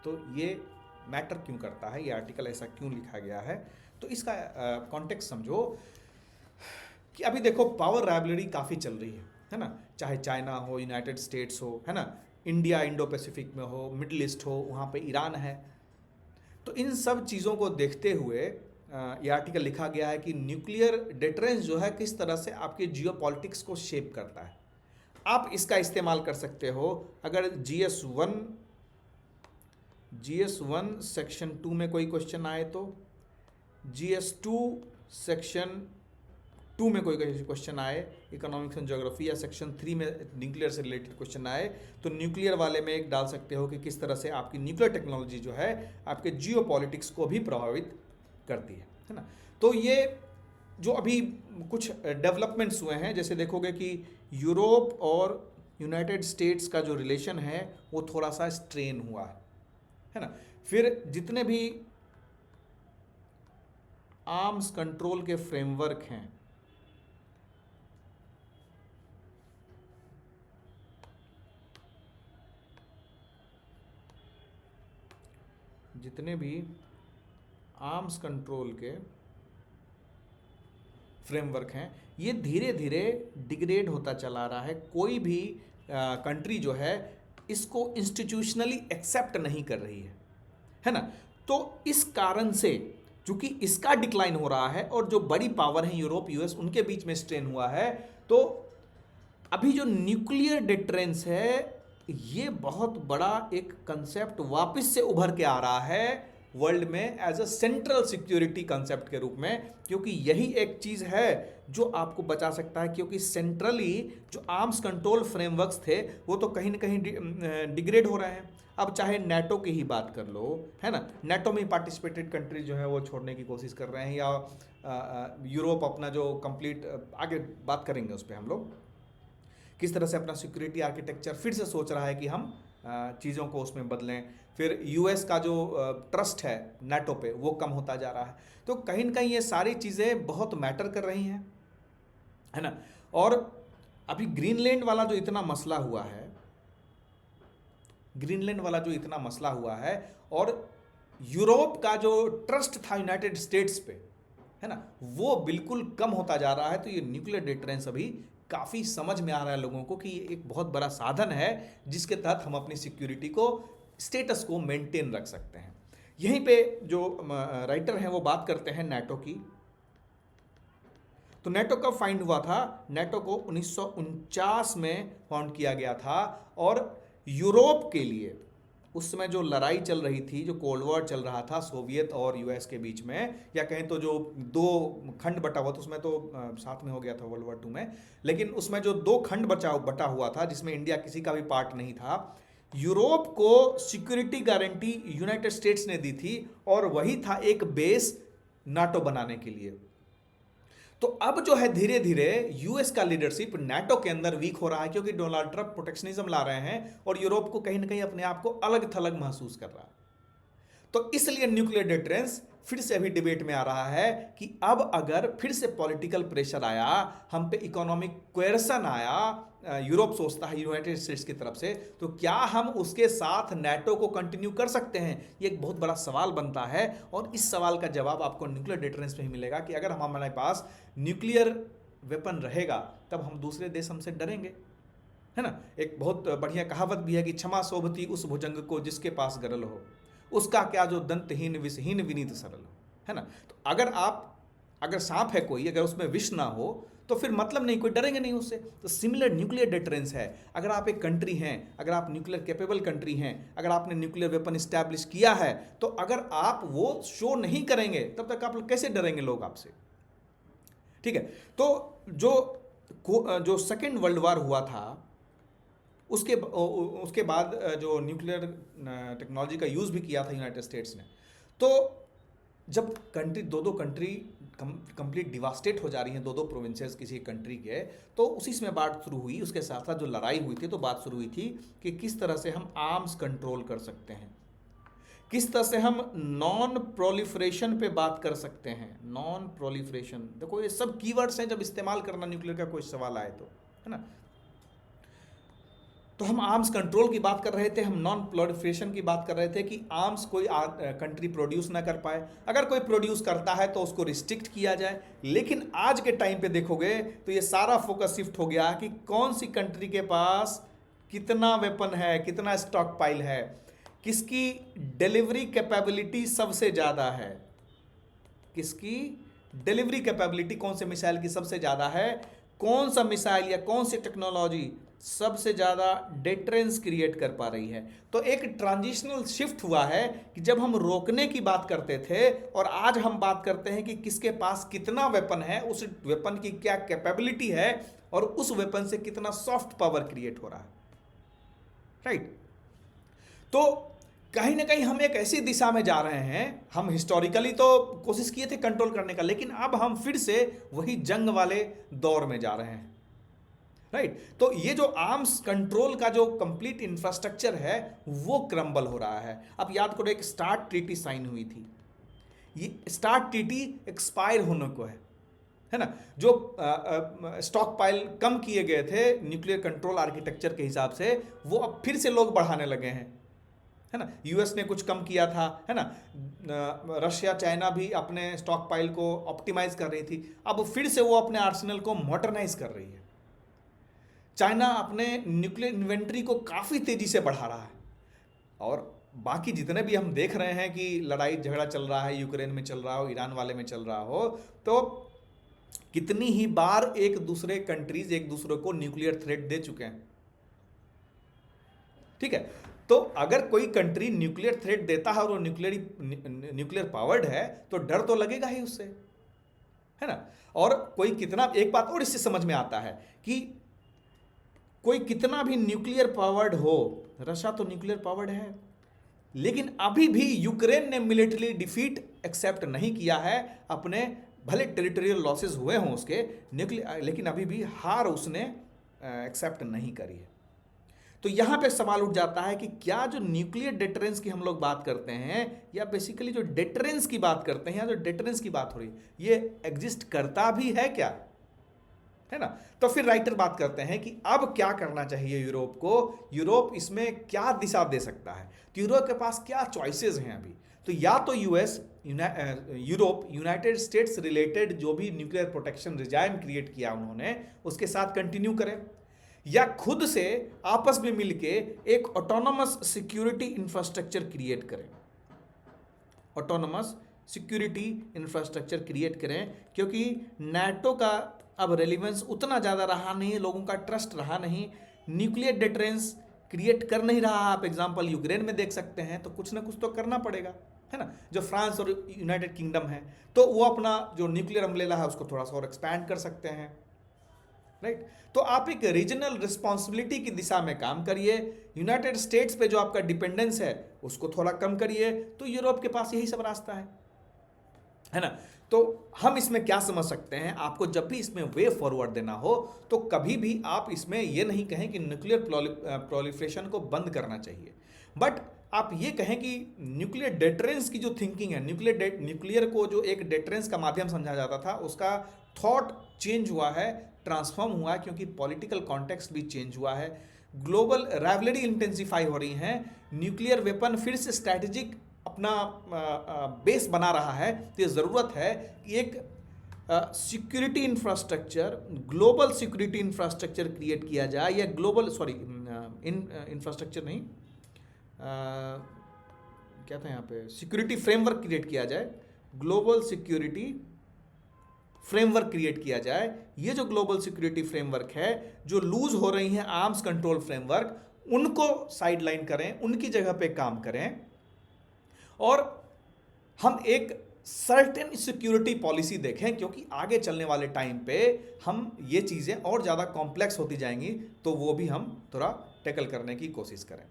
तो ये मैटर क्यों करता है, ये आर्टिकल ऐसा क्यों लिखा गया है, तो इसका कॉन्टेक्स्ट समझो कि अभी देखो पावर राइवलरी काफ़ी चल रही है ना, चाहे चाइना हो, यूनाइटेड स्टेट्स हो, है ना, इंडिया इंडो पैसिफिक में हो, मिडिल ईस्ट हो, वहाँ पे ईरान है। तो इन सब चीज़ों को देखते हुए ये आर्टिकल लिखा गया है कि न्यूक्लियर डिटरेंस जो है किस तरह से आपके जियोपॉलिटिक्स को शेप करता है। आप इसका इस्तेमाल कर सकते हो अगर GS1 सेक्शन 2 में कोई क्वेश्चन आए तो, GS2 सेक्शन 2 में कोई क्वेश्चन आए, इकोनॉमिक्स एंड ज्योग्राफी, या सेक्शन 3 में न्यूक्लियर से रिलेटेड क्वेश्चन आए, तो न्यूक्लियर वाले में एक डाल सकते हो कि किस तरह से आपकी न्यूक्लियर टेक्नोलॉजी जो है आपके जियोपॉलिटिक्स को भी प्रभावित करती है ना। तो ये जो अभी कुछ डेवलपमेंट्स हुए हैं, जैसे देखोगे कि यूरोप और यूनाइटेड स्टेट्स का जो रिलेशन है वो थोड़ा सा स्ट्रेन हुआ है ना। फिर जितने भी आर्म्स कंट्रोल के फ्रेमवर्क हैं, जितने भी आर्म्स कंट्रोल के फ्रेमवर्क हैं ये धीरे धीरे डिग्रेड होता चला रहा है। कोई भी कंट्री जो है इसको इंस्टीट्यूशनली एक्सेप्ट नहीं कर रही है ना। तो इस कारण से चूंकि इसका डिक्लाइन हो रहा है और जो बड़ी पावर है यूरोप यूएस उनके बीच में स्ट्रेन हुआ है, तो अभी जो न्यूक्लियर डिटरेंस है ये बहुत बड़ा एक कंसेप्ट वापस से उभर के आ रहा है वर्ल्ड में as a central security concept के रूप में, क्योंकि यही एक चीज है जो आपको बचा सकता है। क्योंकि सेंट्रली जो आर्म्स कंट्रोल फ्रेमवर्क्स थे वो तो कहीं ना कहीं डिग्रेड हो रहे हैं। अब चाहे नेटो की ही बात कर लो, है ना, नेटो में पार्टिसिपेटेड कंट्री जो है वो छोड़ने की कोशिश कर रहे हैं, या यूरोप अपना जो कंप्लीट, आगे बात करेंगे उस पर हम लोग, किस तरह से अपना सिक्योरिटी आर्किटेक्चर फिर से सोच रहा है कि हम चीज़ों को उसमें बदलें। फिर यूएस का जो ट्रस्ट है नेटो पे वो कम होता जा रहा है। तो कहीं ना कहीं ये सारी चीज़ें बहुत मैटर कर रही हैं, है ना। और अभी ग्रीनलैंड वाला जो इतना मसला हुआ है, ग्रीनलैंड वाला जो इतना मसला हुआ है, और यूरोप का जो ट्रस्ट था यूनाइटेड स्टेट्स पे, है ना, वो बिल्कुल कम होता जा रहा है। तो ये न्यूक्लियर डिटरेंस अभी काफ़ी समझ में आ रहा है लोगों को कि ये एक बहुत बड़ा साधन है जिसके तहत हम अपनी सिक्योरिटी को, स्टेटस को मेंटेन रख सकते हैं। यहीं पे जो राइटर हैं वो बात करते हैं नेटो की। तो नेटो कब फाइंड हुआ था? नेटो को 1949 में फाउंड किया गया था, और यूरोप के लिए उस समय जो लड़ाई चल रही थी, जो कोल्ड वॉर चल रहा था सोवियत और यूएस के बीच में, या कहें तो जो दो खंड बटा हुआ था, उसमें तो साथ में हो गया था वर्ल्ड वॉर 2 में, लेकिन उसमें जो दो खंड बटा हुआ था जिसमें इंडिया किसी का भी पार्ट नहीं था, यूरोप को सिक्योरिटी गारंटी यूनाइटेड स्टेट्स ने दी थी, और वही था एक बेस नाटो बनाने के लिए। तो अब जो है धीरे धीरे यूएस का लीडरशिप नाटो के अंदर वीक हो रहा है, क्योंकि डोनाल्ड ट्रंप प्रोटेक्शनिज्म ला रहे हैं और यूरोप को कहीं ना कहीं अपने आप को अलग थलग महसूस कर रहा है। तो इसलिए न्यूक्लियर डिटरेंस फिर से अभी डिबेट में आ रहा है कि अब अगर फिर से पॉलिटिकल प्रेशर आया, हम पे इकोनॉमिक क्वेरसन आया, यूरोप सोचता है यूनाइटेड स्टेट्स की तरफ से, तो क्या हम उसके साथ नाटो को कंटिन्यू कर सकते हैं? ये एक बहुत बड़ा सवाल बनता है, और इस सवाल का जवाब आपको न्यूक्लियर डिटरेंस में ही मिलेगा कि अगर हमारे पास न्यूक्लियर वेपन रहेगा तब हम दूसरे देश हमसे डरेंगे, है ना। एक बहुत बढ़िया कहावत भी है कि क्षमा शोभती उस भुजंग को जिसके पास गरल हो, उसका क्या जो दंतहीन विषहीन विनीत सरल हो, है ना। तो अगर सांप है कोई, अगर उसमें विष ना हो तो फिर मतलब नहीं, कोई डरेंगे नहीं उससे। तो सिमिलर न्यूक्लियर डिटरेंस है। अगर आप एक कंट्री हैं, अगर आप न्यूक्लियर कैपेबल कंट्री हैं, अगर आपने न्यूक्लियर वेपन स्टैब्लिश किया है, तो अगर आप वो शो नहीं करेंगे तब तक आप कैसे डरेंगे लोग आपसे? ठीक है। तो जो सेकेंड वर्ल्ड वॉर हुआ था, उसके बाद जो न्यूक्लियर टेक्नोलॉजी का यूज़ भी किया था यूनाइटेड स्टेट्स ने, तो जब कंट्री दो कंट्री कंप्लीट डिवास्टेट हो जा रही हैं, दो प्रोविंसेस किसी कंट्री के, तो उसी समय बात शुरू हुई। उसके साथ साथ जो लड़ाई हुई थी तो बात शुरू हुई थी कि किस तरह से हम आर्म्स कंट्रोल कर सकते हैं, किस तरह से हम नॉन प्रोलिफरेशन पे बात कर सकते हैं। नॉन प्रोलिफरेशन, देखो ये सब कीवर्ड्स हैं, जब इस्तेमाल करना न्यूक्लियर का कोई सवाल आए तो, है ना। तो हम आर्म्स कंट्रोल की बात कर रहे थे, हम नॉन प्रोलिफरेशन की बात कर रहे थे कि आर्म्स कोई कंट्री प्रोड्यूस ना कर पाए, अगर कोई प्रोड्यूस करता है तो उसको रिस्ट्रिक्ट किया जाए। लेकिन आज के टाइम पे देखोगे तो ये सारा फोकस शिफ्ट हो गया कि कौन सी कंट्री के पास कितना वेपन है, कितना स्टॉक पाइल है, किसकी डिलीवरी कैपेबिलिटी सबसे ज़्यादा है, किसकी डिलीवरी कैपेबिलिटी, कौन से मिसाइल की सबसे ज़्यादा है, कौन सा मिसाइल या कौन सी टेक्नोलॉजी सबसे ज़्यादा डिटरेंस क्रिएट कर पा रही है। तो एक ट्रांजिशनल शिफ्ट हुआ है कि जब हम रोकने की बात करते थे और आज हम बात करते हैं कि किसके पास कितना वेपन है, उस वेपन की क्या कैपेबिलिटी है और उस वेपन से कितना सॉफ्ट पावर क्रिएट हो रहा है, राइट। तो कहीं ना कहीं हम एक ऐसी दिशा में जा रहे हैं, हम हिस्टोरिकली तो कोशिश किए थे कंट्रोल करने का, लेकिन अब हम फिर से वही जंग वाले दौर में जा रहे हैं, राइट। तो ये जो आर्म्स कंट्रोल का जो कंप्लीट इंफ्रास्ट्रक्चर है वो क्रम्बल हो रहा है। अब याद करो, एक स्टार्ट ट्रीटी साइन हुई थी, ये स्टार्ट ट्रीटी एक्सपायर होने को है ना। जो स्टॉक पाइल कम किए गए थे न्यूक्लियर कंट्रोल आर्किटेक्चर के हिसाब से, वो अब फिर से लोग बढ़ाने लगे हैं, है ना। यूएस ने कुछ कम किया था, है ना, रशिया चाइना भी अपने स्टॉक पाइल को ऑप्टिमाइज कर रही थी, अब फिर से वो अपने आर्सेनल को मॉडर्नाइज कर रही है। चाइना अपने न्यूक्लियर इन्वेंट्री को काफ़ी तेज़ी से बढ़ा रहा है, और बाकी जितने भी हम देख रहे हैं कि लड़ाई झगड़ा चल रहा है, यूक्रेन में चल रहा हो, ईरान वाले में चल रहा हो, तो कितनी ही बार एक दूसरे कंट्रीज एक दूसरे को न्यूक्लियर थ्रेट दे चुके हैं। ठीक है, तो अगर कोई कंट्री न्यूक्लियर थ्रेट देता है और वो न्यूक्लियर पावर्ड है तो डर तो लगेगा ही उससे, है ना। और कोई कितना, एक बात और इससे समझ में आता है कि कोई कितना भी न्यूक्लियर पावर्ड हो, रशिया तो न्यूक्लियर पावर्ड है, लेकिन अभी भी यूक्रेन ने मिलिट्री डिफीट एक्सेप्ट नहीं किया है अपने, भले टेरिटोरियल लॉसेस हुए हों उसके लेकिन अभी भी हार उसने एक्सेप्ट नहीं करी है। तो यहां पे सवाल उठ जाता है कि क्या जो न्यूक्लियर डेटरेंस की हम लोग बात करते हैं, या बेसिकली जो डेटरेंस की बात करते हैं, या जो डेटरेंस की बात हो रही है, ये एग्जिस्ट करता भी है क्या, है ना। तो फिर राइटर बात करते हैं कि अब क्या करना चाहिए यूरोप को, यूरोप इसमें क्या दिशा दे सकता है। तो यूरोप के पास क्या चॉइसेस हैं अभी, तो या तो US, Europe, United states related जो भी न्यूक्लियर प्रोटेक्शन रिजाइम क्रिएट किया उन्होंने, उसके साथ कंटिन्यू करें, या खुद से आपस में मिलके एक ऑटोनोमस सिक्योरिटी इंफ्रास्ट्रक्चर क्रिएट करें, ऑटोनोमस सिक्योरिटी इंफ्रास्ट्रक्चर क्रिएट करें, क्योंकि नाटो का अब रेलिवेंस उतना ज़्यादा रहा नहीं, लोगों का ट्रस्ट रहा नहीं, न्यूक्लियर डिटरेंस क्रिएट कर नहीं रहा। आप एग्जांपल यूक्रेन में देख सकते हैं, तो कुछ ना कुछ तो करना पड़ेगा, है ना। जो फ्रांस और यूनाइटेड किंगडम है, तो वो अपना जो न्यूक्लियर अम्ब्रेला है उसको थोड़ा सा और एक्सपैंड कर सकते हैं, राइट। तो आप एक रीजनल रिस्पॉन्सिबिलिटी की दिशा में काम करिए, यूनाइटेड स्टेट्स पे जो आपका डिपेंडेंस है उसको थोड़ा कम करिए, तो यूरोप के पास यही सब रास्ता है ना। तो हम इसमें क्या समझ सकते हैं, आपको जब भी इसमें वे फॉरवर्ड देना हो तो कभी भी आप इसमें यह नहीं कहें कि न्यूक्लियर प्रोलिफरेशन को बंद करना चाहिए, बट आप ये कहें कि न्यूक्लियर डेटरेंस की जो थिंकिंग है, न्यूक्लियर को जो एक डेटरेंस का माध्यम समझा जाता था, उसका थॉट चेंज हुआ है, ट्रांसफॉर्म हुआ है, क्योंकि पॉलिटिकल कॉन्टेक्स्ट भी चेंज हुआ है, ग्लोबल राइवलरी इंटेंसिफाई हो रही है, न्यूक्लियर वेपन फिर से स्ट्रैटेजिक अपना बेस बना रहा है। तो ये ज़रूरत है कि एक security infrastructure, global security infrastructure create किया जाए, या ग्लोबल इंफ्रास्ट्रक्चर नहीं, क्या था यहाँ पे, सिक्योरिटी फ्रेमवर्क क्रिएट किया जाए, ग्लोबल सिक्योरिटी फ्रेमवर्क क्रिएट किया जाए। ये जो ग्लोबल सिक्योरिटी फ्रेमवर्क है, जो लूज हो रही हैं आर्म्स कंट्रोल फ्रेमवर्क, उनको साइडलाइन करें, उनकी जगह पे काम करें, और हम एक सर्टेन सिक्योरिटी पॉलिसी देखें, क्योंकि आगे चलने वाले टाइम पे हम ये चीज़ें और ज़्यादा कॉम्प्लेक्स होती जाएंगी, तो वो भी हम थोड़ा टैकल करने की कोशिश करें,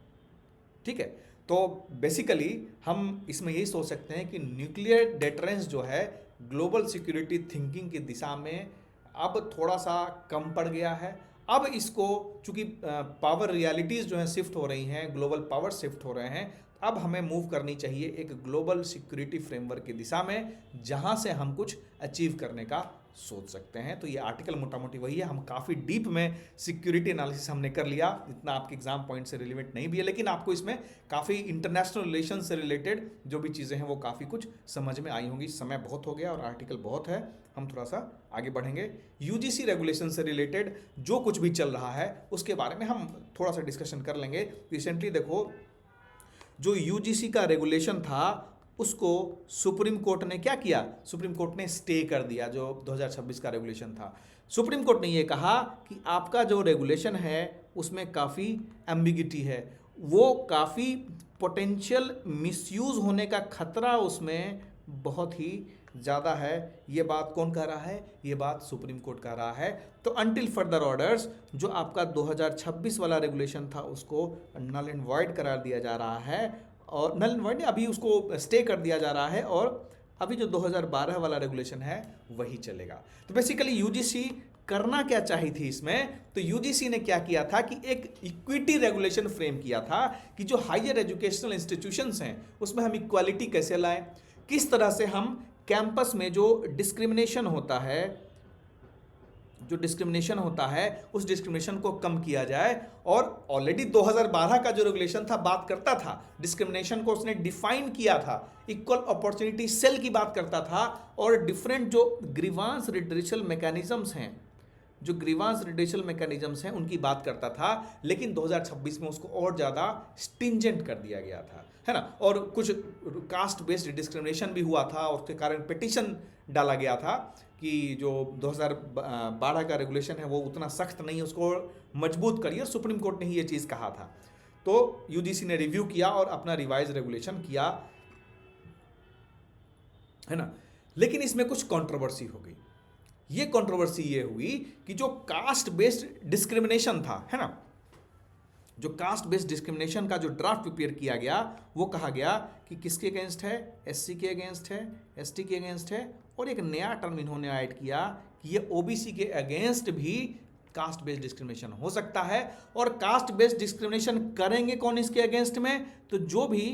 ठीक है। तो बेसिकली हम इसमें यही सोच सकते हैं कि न्यूक्लियर डेटरेंस जो है ग्लोबल सिक्योरिटी थिंकिंग की दिशा में अब थोड़ा सा कम पड़ गया है। अब इसको चूंकि पावर रियलिटीज़ जो हैं शिफ्ट हो रही हैं, ग्लोबल पावर शिफ्ट हो रहे हैं, अब हमें मूव करनी चाहिए एक ग्लोबल सिक्योरिटी फ्रेमवर्क की दिशा में, जहां से हम कुछ अचीव करने का सोच सकते हैं। तो ये आर्टिकल मोटा मोटी वही है। हम काफ़ी डीप में सिक्योरिटी एनालिसिस हमने कर लिया, जितना आपके एग्जाम पॉइंट से रिलेवेंट नहीं भी है, लेकिन आपको इसमें काफ़ी इंटरनेशनल रिलेशन से रिलेटेड जो भी चीज़ें हैं वो काफ़ी कुछ समझ में आई होंगी। समय बहुत हो गया और आर्टिकल बहुत है, हम थोड़ा सा आगे बढ़ेंगे। यूजीसी रेगुलेशन से रिलेटेड जो कुछ भी चल रहा है उसके बारे में हम थोड़ा सा डिस्कशन कर लेंगे। रिसेंटली देखो, जो यूजीसी का रेगुलेशन था उसको सुप्रीम कोर्ट ने क्या किया, सुप्रीम कोर्ट ने स्टे कर दिया। जो 2026 का रेगुलेशन था, सुप्रीम कोर्ट ने ये कहा कि आपका जो रेगुलेशन है उसमें काफ़ी एम्बिगिटी है, वो काफ़ी पोटेंशियल मिसयूज़ होने का खतरा उसमें बहुत ही ज़्यादा है। ये बात कौन कह रहा है, ये बात सुप्रीम कोर्ट कह रहा है। तो अंटिल फर्दर ऑर्डर्स जो आपका 2026 वाला रेगुलेशन था उसको नल एंड वॉइड करार दिया जा रहा है, और नल एंड वॉइड अभी उसको स्टे कर दिया जा रहा है, और अभी जो 2012 वाला रेगुलेशन है वही चलेगा। तो बेसिकली यूजीसी करना क्या चाही थी इसमें, तो यूजीसी ने क्या किया था कि एक इक्विटी रेगुलेशन फ्रेम किया था कि जो हायर एजुकेशनल इंस्टीट्यूशंस हैं उसमें हम इक्वालिटी कैसे लाएं, किस तरह से हम कैंपस में जो डिस्क्रिमिनेशन होता है, उस डिस्क्रिमिनेशन को कम किया जाए। और ऑलरेडी 2012 का जो रेगुलेशन था बात करता था डिस्क्रिमिनेशन को, उसने डिफाइन किया था, इक्वल अपॉर्चुनिटी सेल की बात करता था, और डिफरेंट जो ग्रीवांस रिड्रेशल मैकेनिज्म्स हैं जो ग्रीवांस रिड्यूशल मैकेनिज्म्स हैं उनकी बात करता था, लेकिन 2026 में उसको और ज़्यादा स्टिंजेंट कर दिया गया था, है ना। और कुछ कास्ट बेस्ड डिस्क्रिमिनेशन भी हुआ था और उसके कारण पिटिशन डाला गया था कि जो 2012 का रेगुलेशन है वो उतना सख्त नहीं है, उसको मजबूत करिए। सुप्रीम कोर्ट ने ही ये चीज़ कहा था। तो यूजीसी ने रिव्यू किया और अपना रिवाइज रेगुलेशन किया, है ना। लेकिन इसमें कुछ कंट्रोवर्सी हो गई। ये कंट्रोवर्सी ये हुई कि जो कास्ट बेस्ड डिस्क्रिमिनेशन था, है ना, जो कास्ट बेस्ड डिस्क्रिमिनेशन का जो ड्राफ्ट प्रिपेयर किया गया वो कहा गया कि किसके अगेंस्ट है, एससी के अगेंस्ट है, एसटी के अगेंस्ट है, और एक नया टर्म इन्होंने ऐड किया कि ये ओबीसी के अगेंस्ट भी कास्ट बेस्ड डिस्क्रिमिनेशन हो सकता है। और कास्ट बेस्ड डिस्क्रिमिनेशन करेंगे कौन इसके अगेंस्ट में, तो जो भी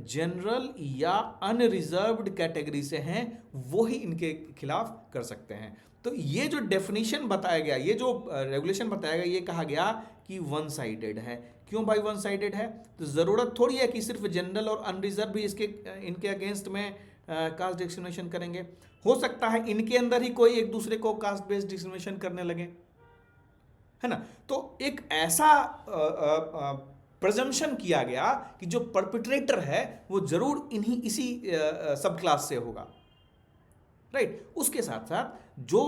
जनरल या अनरिजर्व्ड कैटेगरी से हैं वो ही इनके खिलाफ कर सकते हैं। तो ये जो डेफिनेशन बताया गया, ये जो रेगुलेशन बताया गया, ये कहा गया कि वन साइडेड है। क्यों भाई वन साइडेड है? तो ज़रूरत थोड़ी है कि सिर्फ जनरल और अनरिजर्व भी इनके अगेंस्ट में कास्ट डिस्क्रिमिनेशन करेंगे। हो सकता है इनके अंदर ही कोई एक दूसरे को कास्ट बेस्ड डिस्क्रिमिनेशन करने लगे, है ना। तो एक ऐसा प्रजम्पशन किया गया कि जो परपिट्रेटर है वो जरूर इसी सब क्लास से होगा, राइट। उसके साथ साथ जो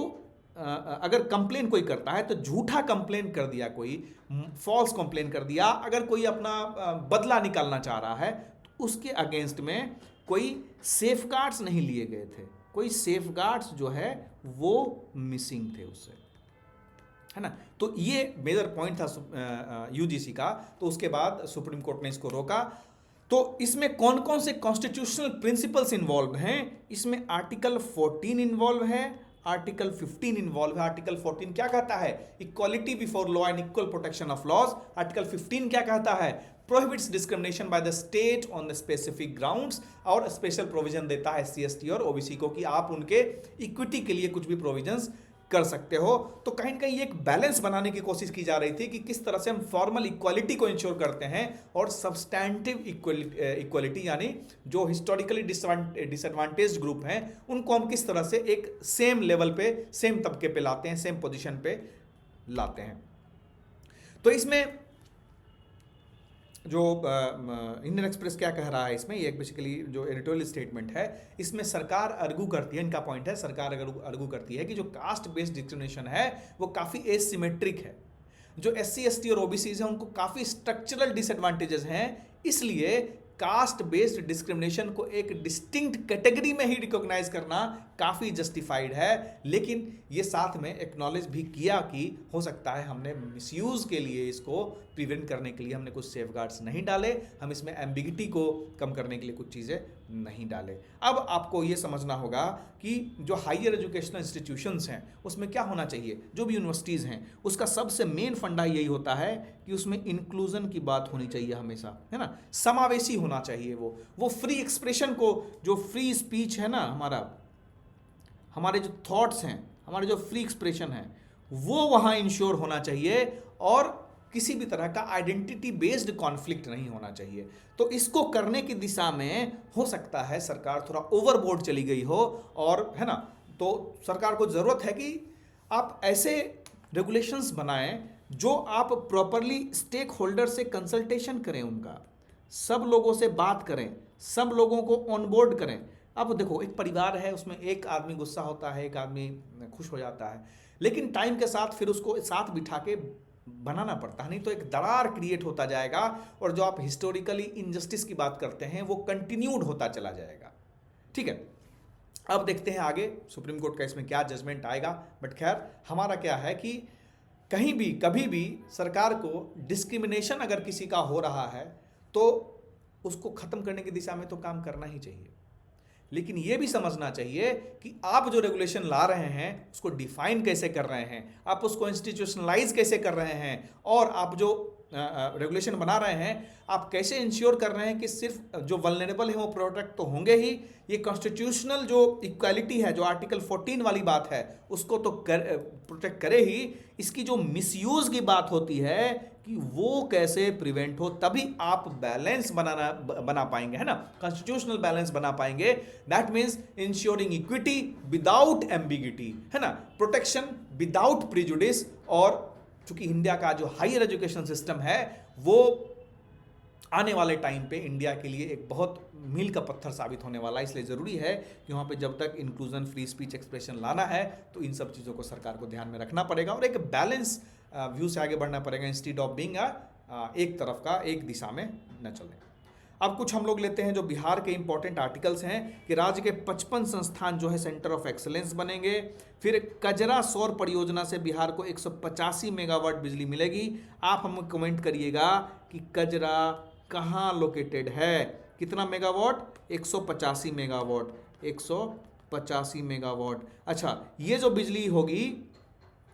अगर कंप्लेन कोई करता है तो झूठा कंप्लेन कर दिया, कोई फॉल्स कंप्लेन कर दिया, अगर कोई अपना बदला निकालना चाह रहा है तो उसके अगेंस्ट में कोई सेफगार्ड्स नहीं लिए गए थे, कोई सेफगार्ड्स जो है वो मिसिंग थे उससे, है ना। तो ये मेजर पॉइंट था यूजीसी का। तो उसके बाद सुप्रीम कोर्ट ने इसको रोका। तो इसमें कौन कौन से कॉन्स्टिट्यूशनल प्रिंसिपल्स इन्वॉल्व हैं? इसमें आर्टिकल 14 इन्वॉल्व है, आर्टिकल 15 इन्वॉल्व है। आर्टिकल 14 क्या कहता है? Equality before law and equal protection of laws. Article 15 क्या कहता है? Prohibits discrimination by the state on the specific grounds, और स्पेशल प्रोविजन देता है एससी एसटी और ओबीसी को कि आप उनके इक्विटी के लिए कुछ भी प्रोविजंस कर सकते हो। तो कहीं ना कहीं एक बैलेंस बनाने की कोशिश की जा रही थी कि किस तरह से हम फॉर्मल इक्वालिटी को इंश्योर करते हैं और सब्सटैंटिव इक्वालिटी यानी जो हिस्टोरिकली डिसएडवांटेज्ड ग्रुप हैं उनको हम किस तरह से एक सेम लेवल पे, सेम तबके पे लाते हैं, सेम पोजीशन पे लाते हैं। तो इसमें जो इंडियन एक्सप्रेस क्या कह रहा है इसमें, ये एक बेसिकली जो एडिटोरियल स्टेटमेंट है, इसमें सरकार अर्गू करती है, इनका पॉइंट है, सरकार अर्गू करती है कि जो कास्ट बेस्ड डिस्क्रिमिनेशन है वो काफ़ी एसिमेट्रिक है। जो एससी एसटी और ओबीसीज हैं उनको काफ़ी स्ट्रक्चरल डिसएडवांटेजेस हैं, इसलिए कास्ट बेस्ड डिस्क्रिमिनेशन को एक डिस्टिंक्ट कैटेगरी में ही रिकॉग्नाइज करना काफ़ी जस्टिफाइड है। लेकिन ये साथ में एक्नॉलेज भी किया कि हो सकता है हमने मिसयूज़ के लिए, इसको प्रिवेंट करने के लिए हमने कुछ सेफगार्ड्स नहीं डाले, हम इसमें एम्बिगिटी को कम करने के लिए कुछ चीज़ें नहीं डाले। अब आपको ये समझना होगा कि जो हायर एजुकेशनल इंस्टीट्यूशंस हैं उसमें क्या होना चाहिए, जो भी यूनिवर्सिटीज़ हैं उसका सबसे मेन फंडा यही होता है कि उसमें इंक्लूजन की बात होनी चाहिए हमेशा, है ना, समावेशी होना चाहिए। वो फ्री एक्सप्रेशन को, जो फ्री स्पीच है ना, हमारे जो थॉट्स हैं, हमारे जो फ्री एक्सप्रेशन है वो वहाँ इंश्योर होना चाहिए और किसी भी तरह का आइडेंटिटी बेस्ड कॉन्फ्लिक्ट नहीं होना चाहिए। तो इसको करने की दिशा में हो सकता है सरकार थोड़ा ओवरबोर्ड चली गई हो, और है ना, तो सरकार को ज़रूरत है कि आप ऐसे रेगुलेशंस बनाएं जो आप प्रॉपरली स्टेक होल्डर से कंसल्टेशन करें, उनका सब लोगों से बात करें, सब लोगों को ऑनबोर्ड करें। अब देखो, एक परिवार है, उसमें एक आदमी गुस्सा होता है, एक आदमी खुश हो जाता है, लेकिन टाइम के साथ फिर उसको साथ बिठा के बनाना पड़ता है, नहीं तो एक दरार क्रिएट होता जाएगा और जो आप हिस्टोरिकली इनजस्टिस की बात करते हैं वो कंटिन्यूड होता चला जाएगा। ठीक है, अब देखते हैं आगे सुप्रीम कोर्ट का इसमें क्या जजमेंट आएगा। बट खैर, हमारा क्या है कि कहीं भी कभी भी सरकार को डिस्क्रिमिनेशन अगर किसी का हो रहा है तो उसको ख़त्म करने की दिशा में तो काम करना ही चाहिए, लेकिन ये भी समझना चाहिए कि आप जो रेगुलेशन ला रहे हैं उसको डिफाइन कैसे कर रहे हैं, आप उसको इंस्टीट्यूशनलाइज कैसे कर रहे हैं, और आप जो रेगुलेशन बना रहे हैं आप कैसे इंश्योर कर रहे हैं कि सिर्फ जो वल्नरेबल है वो प्रोटेक्ट तो होंगे ही, ये कॉन्स्टिट्यूशनल जो इक्वालिटी है, जो आर्टिकल 14 वाली बात है, उसको तो प्रोटेक्ट करे ही। इसकी जो मिसयूज़ की बात होती है कि वो कैसे प्रिवेंट हो, तभी आप बैलेंस बना पाएंगे, है ना, कॉन्स्टिट्यूशनल बैलेंस बना पाएंगे। That means ensuring equity without ambiguity, है ना, प्रोटेक्शन विदाउट प्रिजुडिस। और चूंकि इंडिया का जो हायर एजुकेशन सिस्टम है वो आने वाले टाइम पे इंडिया के लिए एक बहुत मील का पत्थर साबित होने वाला है, इसलिए ज़रूरी है कि वहाँ पे जब तक इंक्लूजन, फ्री स्पीच, एक्सप्रेशन लाना है तो इन सब चीज़ों को सरकार को ध्यान में रखना पड़ेगा और एक बैलेंस व्यू से आगे बढ़ना पड़ेगा, इंस्टीड ऑफ बीइंग एक तरफ का, एक दिशा में न चलने। अब कुछ हम लोग लेते हैं जो बिहार के इंपॉर्टेंट आर्टिकल्स हैं कि राज्य के 55 संस्थान जो है सेंटर ऑफ एक्सलेंस बनेंगे। फिर कजरा सौर परियोजना से बिहार को 185 मेगावाट बिजली मिलेगी। आप हमें कमेंट करिएगा कि कजरा कहाँ लोकेटेड है, कितना मेगावाट, 185 मेगावाट, 185 मेगावाट। अच्छा, ये जो बिजली होगी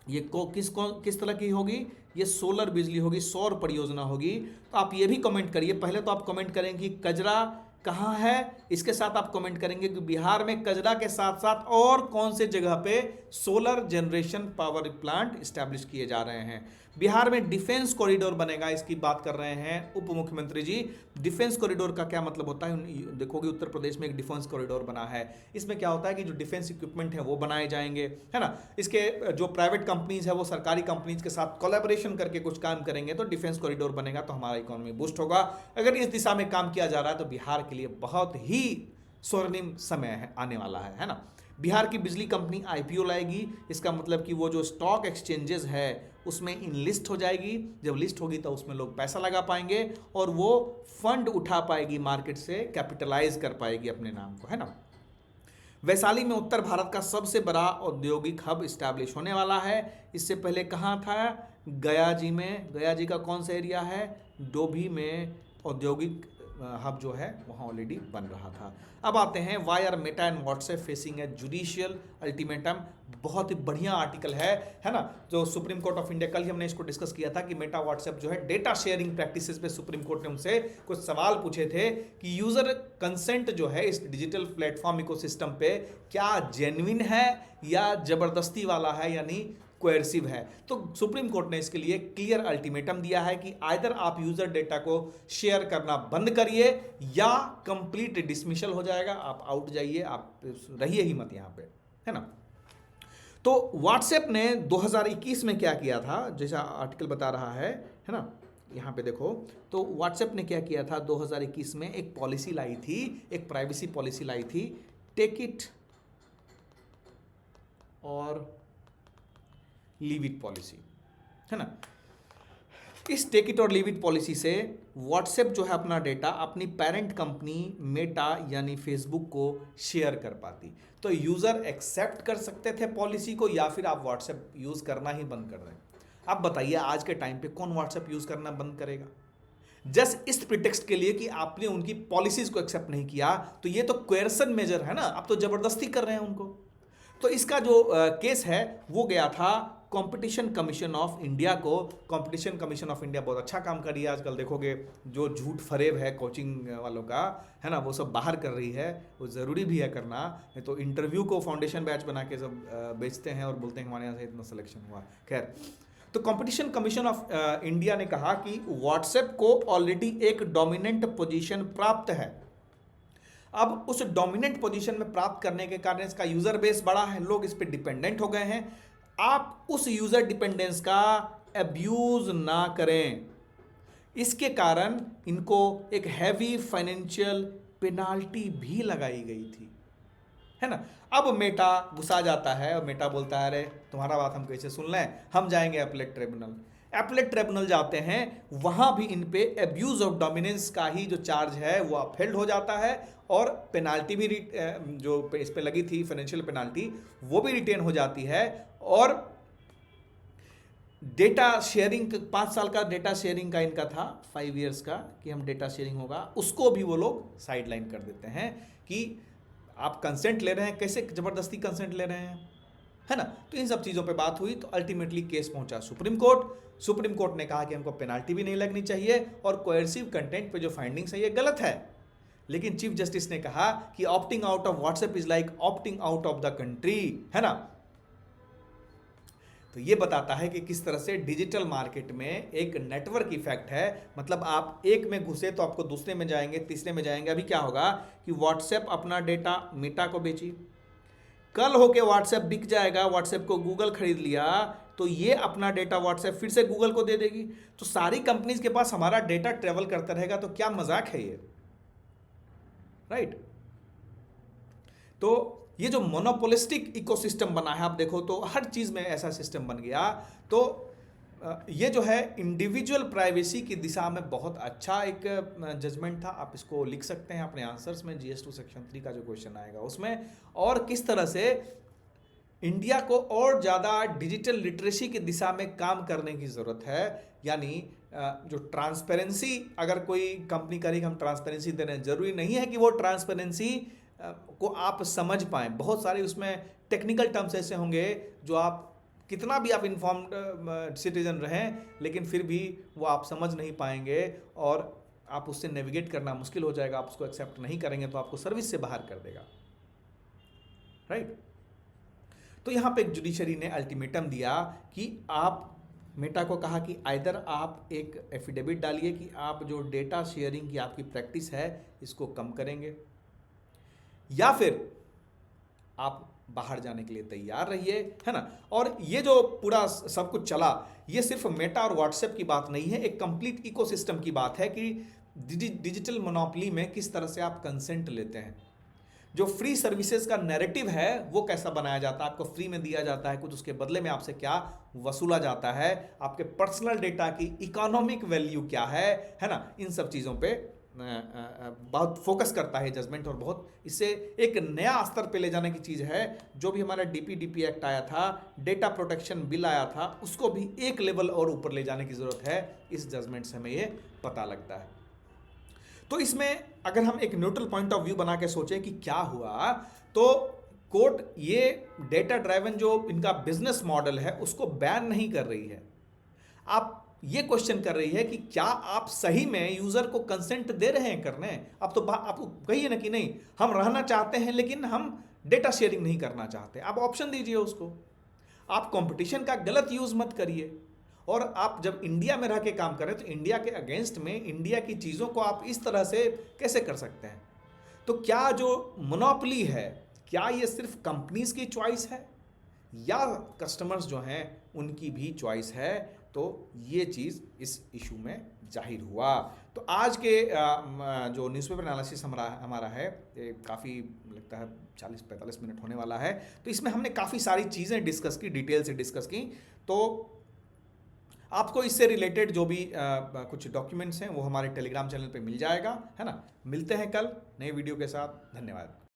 ये किस तरह की होगी, ये सोलर बिजली होगी, सौर परियोजना होगी। तो आप ये भी कमेंट करिए, पहले तो आप कमेंट करेंगे कि कजरा कहाँ है, इसके साथ आप कमेंट करेंगे कि बिहार में कजरा के साथ साथ और कौन से जगह पे solar generation power plant establish किए जा रहे हैं। बिहार में डिफेंस कॉरिडोर बनेगा, इसकी बात कर रहे हैं उप मुख्यमंत्री जी। डिफेंस कॉरिडोर का क्या मतलब होता है, देखोगे उत्तर प्रदेश में एक डिफेंस कॉरिडोर बना है। इसमें क्या होता है कि जो डिफेंस इक्विपमेंट है वो बनाए जाएंगे, है ना। इसके जो प्राइवेट कंपनीज है वो सरकारी कंपनीज के साथ कोलैबोरेशन करके कुछ काम करेंगे, तो डिफेंस कॉरिडोर बनेगा, तो हमारा इकोनॉमी बूस्ट होगा। अगर इस दिशा में काम किया जा रहा है तो बिहार के लिए बहुत ही स्वर्णिम समय है आने वाला है ना। बिहार की बिजली कंपनी आईपीओ लाएगी, इसका मतलब कि वो जो स्टॉक एक्सचेंजेस है उसमें इनलिस्ट हो जाएगी। जब लिस्ट होगी तो उसमें लोग पैसा लगा पाएंगे और वो फंड उठा पाएगी मार्केट से, कैपिटलाइज कर पाएगी अपने नाम को, है ना। वैशाली में उत्तर भारत का सबसे बड़ा औद्योगिक हब स्टैब्लिश होने वाला है। इससे पहले कहाँ था, गया जी में। गया जी का कौन सा एरिया है, डोभी में औद्योगिक हब जो है वहाँ ऑलरेडी बन रहा था। अब आते हैं why are Meta and WhatsApp facing a judicial ultimatum. बहुत ही बढ़िया आर्टिकल है ना, जो सुप्रीम कोर्ट ऑफ इंडिया, कल ही हमने इसको डिस्कस किया था कि मेटा व्हाट्सएप जो है डेटा शेयरिंग प्रैक्टिसेस पे सुप्रीम कोर्ट ने उनसे कुछ सवाल पूछे थे कि यूजर कंसेंट जो है इस डिजिटल प्लेटफॉर्म इकोसिस्टम पे क्या जेन्युइन है या जबरदस्ती वाला है, यानी कोएर्सिव है। तो सुप्रीम कोर्ट ने इसके लिए क्लियर अल्टीमेटम दिया है कि आइदर आप यूजर डेटा को शेयर करना बंद करिए या कंप्लीट डिसमिशल हो जाएगा, आप आउट जाइए, आप रहिए ही मत यहाँ पे, है ना। तो व्हाट्सएप ने 2021 में क्या किया था, जैसा आर्टिकल बता रहा है ना, यहाँ पे देखो। तो व्हाट्सएप ने क्या किया था, 2021 में एक पॉलिसी लाई थी, एक प्राइवेसी पॉलिसी लाई थी, टेक इट और लीव इट पॉलिसी, है ना। इस टेक इट और लीव इट पॉलिसी से व्हाट्सएप जो है अपना डेटा अपनी पेरेंट कंपनी मेटा यानी फेसबुक को शेयर कर पाती। तो यूजर एक्सेप्ट कर सकते थे पॉलिसी को या फिर आप व्हाट्सएप यूज करना ही बंद कर दें। आप बताइए आज के टाइम पे कौन व्हाट्सएप यूज करना बंद करेगा, जस्ट इस प्रिटेक्स्ट के लिए कि आपने उनकी पॉलिसीज को एक्सेप्ट नहीं किया। तो ये तो कोएर्सन मेजर है ना, आप तो जबरदस्ती कर रहे हैं उनको। तो इसका जो केस है वो गया था कंपटीशन कमीशन ऑफ इंडिया को। कंपटीशन कमीशन ऑफ इंडिया बहुत अच्छा काम कर रही है आजकल, देखोगे जो झूठ फरेब है कोचिंग वालों का, है ना, वो सब बाहर कर रही है। वो ज़रूरी भी है करना, नहीं तो इंटरव्यू को फाउंडेशन बैच बना के सब बेचते हैं और बोलते हैं हमारे यहाँ से इतना सिलेक्शन हुआ। खैर, तो कंपटीशन कमीशन ऑफ इंडिया ने कहा कि व्हाट्सएप को ऑलरेडी एक डोमिनेंट पोजीशन प्राप्त है। अब उस डोमिनेंट पोजीशन में प्राप्त करने के कारण इसका यूजर बेस बड़ा है, लोग इस पर डिपेंडेंट हो गए हैं। आप उस यूजर डिपेंडेंस का अब्यूज ना करें, इसके कारण इनको एक हैवी फाइनेंशियल पेनाल्टी भी लगाई गई थी, है ना। अब मेटा गुस्सा जाता है और मेटा बोलता है अरे तुम्हारा बात हम कैसे सुन लें, हम जाएंगे अपीलेट ट्रिब्यूनल। अपीलेट ट्रिब्यूनल जाते हैं, वहां भी इन पे एब्यूज ऑफ डोमिनेंस का ही जो चार्ज है वो अपहेल्ड हो जाता है और पेनाल्टी भी जो इस पे लगी थी फाइनेंशियल पेनाल्टी वो भी रिटेन हो जाती है। और डेटा शेयरिंग 5 साल का डेटा शेयरिंग का इनका था, 5 इयर्स का, कि हम डेटा शेयरिंग होगा, उसको भी वो लोग साइडलाइन कर देते हैं कि आप कंसेंट ले रहे हैं, कैसे जबरदस्ती कंसेंट ले रहे हैं, है ना। तो इन सब चीज़ों पे बात हुई तो अल्टीमेटली केस पहुंचा सुप्रीम कोर्ट। सुप्रीम कोर्ट ने कहा कि हमको पेनाल्टी भी नहीं लगनी चाहिए और कोएर्सिव कंटेंट पे जो फाइंडिंग्स है ये गलत है। लेकिन चीफ जस्टिस ने कहा कि opting out of WhatsApp is like opting out of the country, है ना। तो ये बताता है कि किस तरह से डिजिटल मार्केट में एक नेटवर्क इफेक्ट है। मतलब आप एक में घुसे तो आपको दूसरे में जाएंगे, तीसरे में जाएंगे। अभी क्या होगा कि व्हाट्सएप अपना डेटा मेटा को बेची, कल होके व्हाट्सएप बिक जाएगा, व्हाट्सएप को गूगल खरीद लिया तो ये अपना डेटा व्हाट्सएप फिर से गूगल को दे देगी। तो सारी कंपनीज के पास हमारा डेटा ट्रेवल करता रहेगा, तो क्या मजाक है ये, राइट। तो ये जो मोनोपोलिस्टिक इकोसिस्टम बना है, आप देखो तो हर चीज में ऐसा सिस्टम बन गया। तो ये जो है इंडिविजुअल प्राइवेसी की दिशा में बहुत अच्छा एक जजमेंट था। आप इसको लिख सकते हैं अपने आंसर्स में, GS2 सेक्शन 3 का जो क्वेश्चन आएगा उसमें। और किस तरह से इंडिया को और ज़्यादा डिजिटल लिटरेसी की दिशा में काम करने की ज़रूरत है। यानी जो ट्रांसपेरेंसी अगर कोई कंपनी करेगी, हम ट्रांसपेरेंसी दे रहे हैं, ज़रूरी नहीं है कि वो ट्रांसपेरेंसी को आप समझ पाएँ। बहुत सारे उसमें टेक्निकल टर्म्स ऐसे होंगे जो आप कितना भी आप इन्फॉर्म्ड सिटीजन रहें, लेकिन फिर भी वो आप समझ नहीं पाएंगे और आप उससे नेविगेट करना मुश्किल हो जाएगा। आप उसको एक्सेप्ट नहीं करेंगे तो आपको सर्विस से बाहर कर देगा, राइट। तो यहाँ पे एक जुडिशरी ने अल्टीमेटम दिया कि आप मेटा को कहा कि आइदर आप एक एफिडेविट डालिए कि आप जो डेटा शेयरिंग की आपकी प्रैक्टिस है इसको कम करेंगे, या फिर आप बाहर जाने के लिए तैयार रहिए, है ना। और ये जो पूरा सब कुछ चला, ये सिर्फ मेटा और व्हाट्सएप की बात नहीं है, एक कंप्लीट इकोसिस्टम की बात है कि डिजिटल मोनोपोली में किस तरह से आप कंसेंट लेते हैं। जो फ्री सर्विसेज का नैरेटिव है वो कैसा बनाया जाता है, आपको फ्री में दिया जाता है कुछ, उसके बदले में आपसे क्या वसूला जाता है, आपके पर्सनल डेटा की इकोनॉमिक वैल्यू क्या है ना। इन सब चीज़ों पे बहुत फोकस करता है जजमेंट, और बहुत इससे एक नया स्तर पे ले जाने की चीज़ है। जो भी हमारा DPDP एक्ट आया था, डेटा प्रोटेक्शन बिल आया था, उसको भी एक लेवल और ऊपर ले जाने की ज़रूरत है। इस जजमेंट से हमें ये पता लगता है। तो इसमें अगर हम एक न्यूट्रल पॉइंट ऑफ व्यू बना के सोचें कि क्या हुआ, तो कोर्ट ये डेटा ड्राइवन जो इनका बिजनेस मॉडल है उसको बैन नहीं कर रही है। आप ये क्वेश्चन कर रही है कि क्या आप सही में यूजर को कंसेंट दे रहे हैं करने। अब तो आप कहिए ना कि नहीं, हम रहना चाहते हैं लेकिन हम डेटा शेयरिंग नहीं करना चाहते, आप ऑप्शन दीजिए उसको। आप कंपटीशन का गलत यूज मत करिए। और आप जब इंडिया में रह के काम करें तो इंडिया के अगेंस्ट में इंडिया की चीज़ों को आप इस तरह से कैसे कर सकते हैं। तो क्या जो मोनोपोली है, क्या ये सिर्फ कंपनीज की चॉइस है या कस्टमर्स जो हैं उनकी भी चॉइस है। तो ये चीज़ इस इशू में जाहिर हुआ। तो आज के जो न्यूज़पेपर एनालिसिस हमारा है, काफ़ी लगता है 40-45 मिनट होने वाला है। तो इसमें हमने काफ़ी सारी चीज़ें डिस्कस की, डिटेल से डिस्कस की। तो आपको इससे रिलेटेड जो भी कुछ डॉक्यूमेंट्स हैं वो हमारे टेलीग्राम चैनल पे मिल जाएगा, है ना। मिलते हैं कल नए वीडियो के साथ। धन्यवाद।